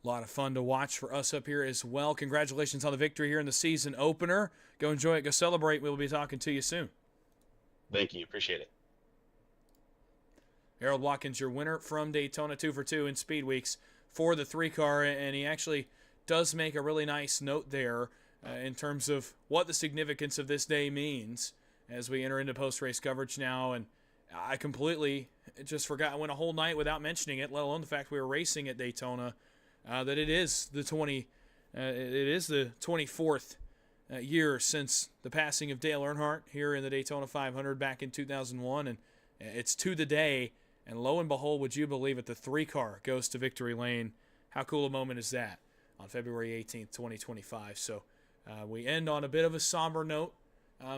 A lot of fun to watch for us up here as well. Congratulations on the victory here in the season opener. Go enjoy it. Go celebrate. We'll be talking to you soon. Thank you. Appreciate it. Harold Watkins, your winner from Daytona, 2 for 2 in Speed Weeks for the 3-car, and he actually does make a really nice note there in terms of what the significance of this day means as we enter into post-race coverage now. And I completely just forgot. I went a whole night without mentioning it, let alone the fact we were racing at Daytona. That it is the 24th year since the passing of Dale Earnhardt here in the Daytona 500 back in 2001, and it's to the day. And lo and behold, would you believe it, the 3-car goes to victory lane. How cool a moment is that on February 18th, 2025? So we end on a bit of a somber note,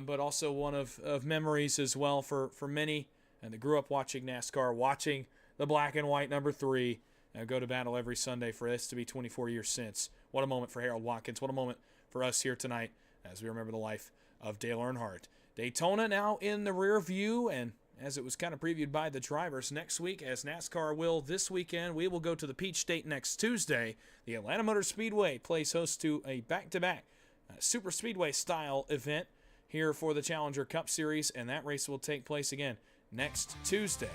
but also one of memories as well for many and that grew up watching NASCAR, watching the black and white number 3 go to battle every Sunday for this to be 24 years since. What a moment for Harold Watkins. What a moment for us here tonight as we remember the life of Dale Earnhardt. Daytona now in the rear view, and as it was kind of previewed by the drivers, next week, as NASCAR will this weekend, we will go to the Peach State next Tuesday. The Atlanta Motor Speedway plays host to a back-to-back super speedway style event here for the Challenger Cup Series, and that race will take place again next Tuesday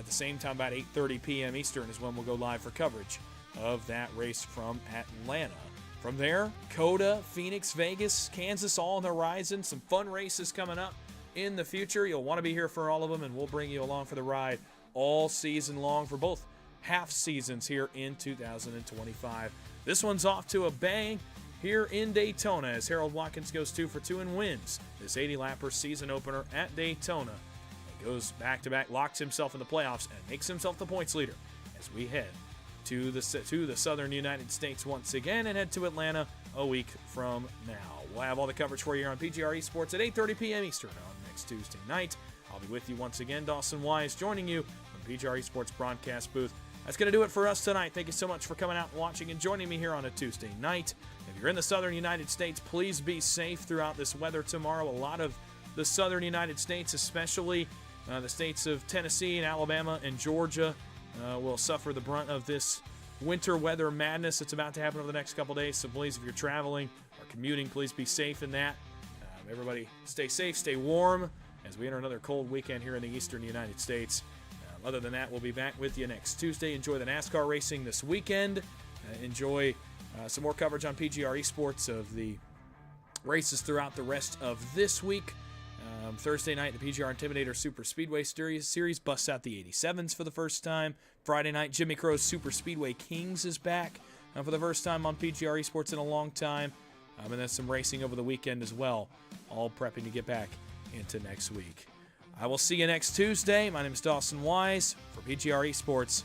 At the same time, about 8:30 p.m. Eastern is when we'll go live for coverage of that race from Atlanta. From there, COTA, Phoenix, Vegas, Kansas, all on the horizon. Some fun races coming up in the future. You'll want to be here for all of them, and we'll bring you along for the ride all season long for both half seasons here in 2025. This one's off to a bang here in Daytona as Harold Watkins goes 2 for 2 and wins this 80-lapper season opener at Daytona. He goes back-to-back, locks himself in the playoffs, and makes himself the points leader as we head to the southern United States once again and head to Atlanta a week from now. We'll have all the coverage for you here on PGR eSports at 8:30 p.m. Eastern on next Tuesday night. I'll be with you once again, Dawson Wise, joining you from PGR eSports broadcast booth. That's going to do it for us tonight. Thank you so much for coming out and watching and joining me here on a Tuesday night. If you're in the southern United States, please be safe throughout this weather tomorrow. A lot of the southern United States, especially the states of Tennessee and Alabama and Georgia, will suffer the brunt of this winter weather madness that's about to happen over the next couple days. So please, if you're traveling or commuting, please be safe in that. Everybody stay safe, stay warm as we enter another cold weekend here in the eastern United States. Other than that, we'll be back with you next Tuesday. Enjoy the NASCAR racing this weekend. Enjoy some more coverage on PGR eSports of the races throughout the rest of this week. Thursday night, the PGR Intimidator Super Speedway Series busts out the 87s for the first time. Friday night, Jimmy Crow's Super Speedway Kings is back for the first time on PGR eSports in a long time. And then some racing over the weekend as well, all prepping to get back into next week. I will see you next Tuesday. My name is Dawson Wise for PGR eSports.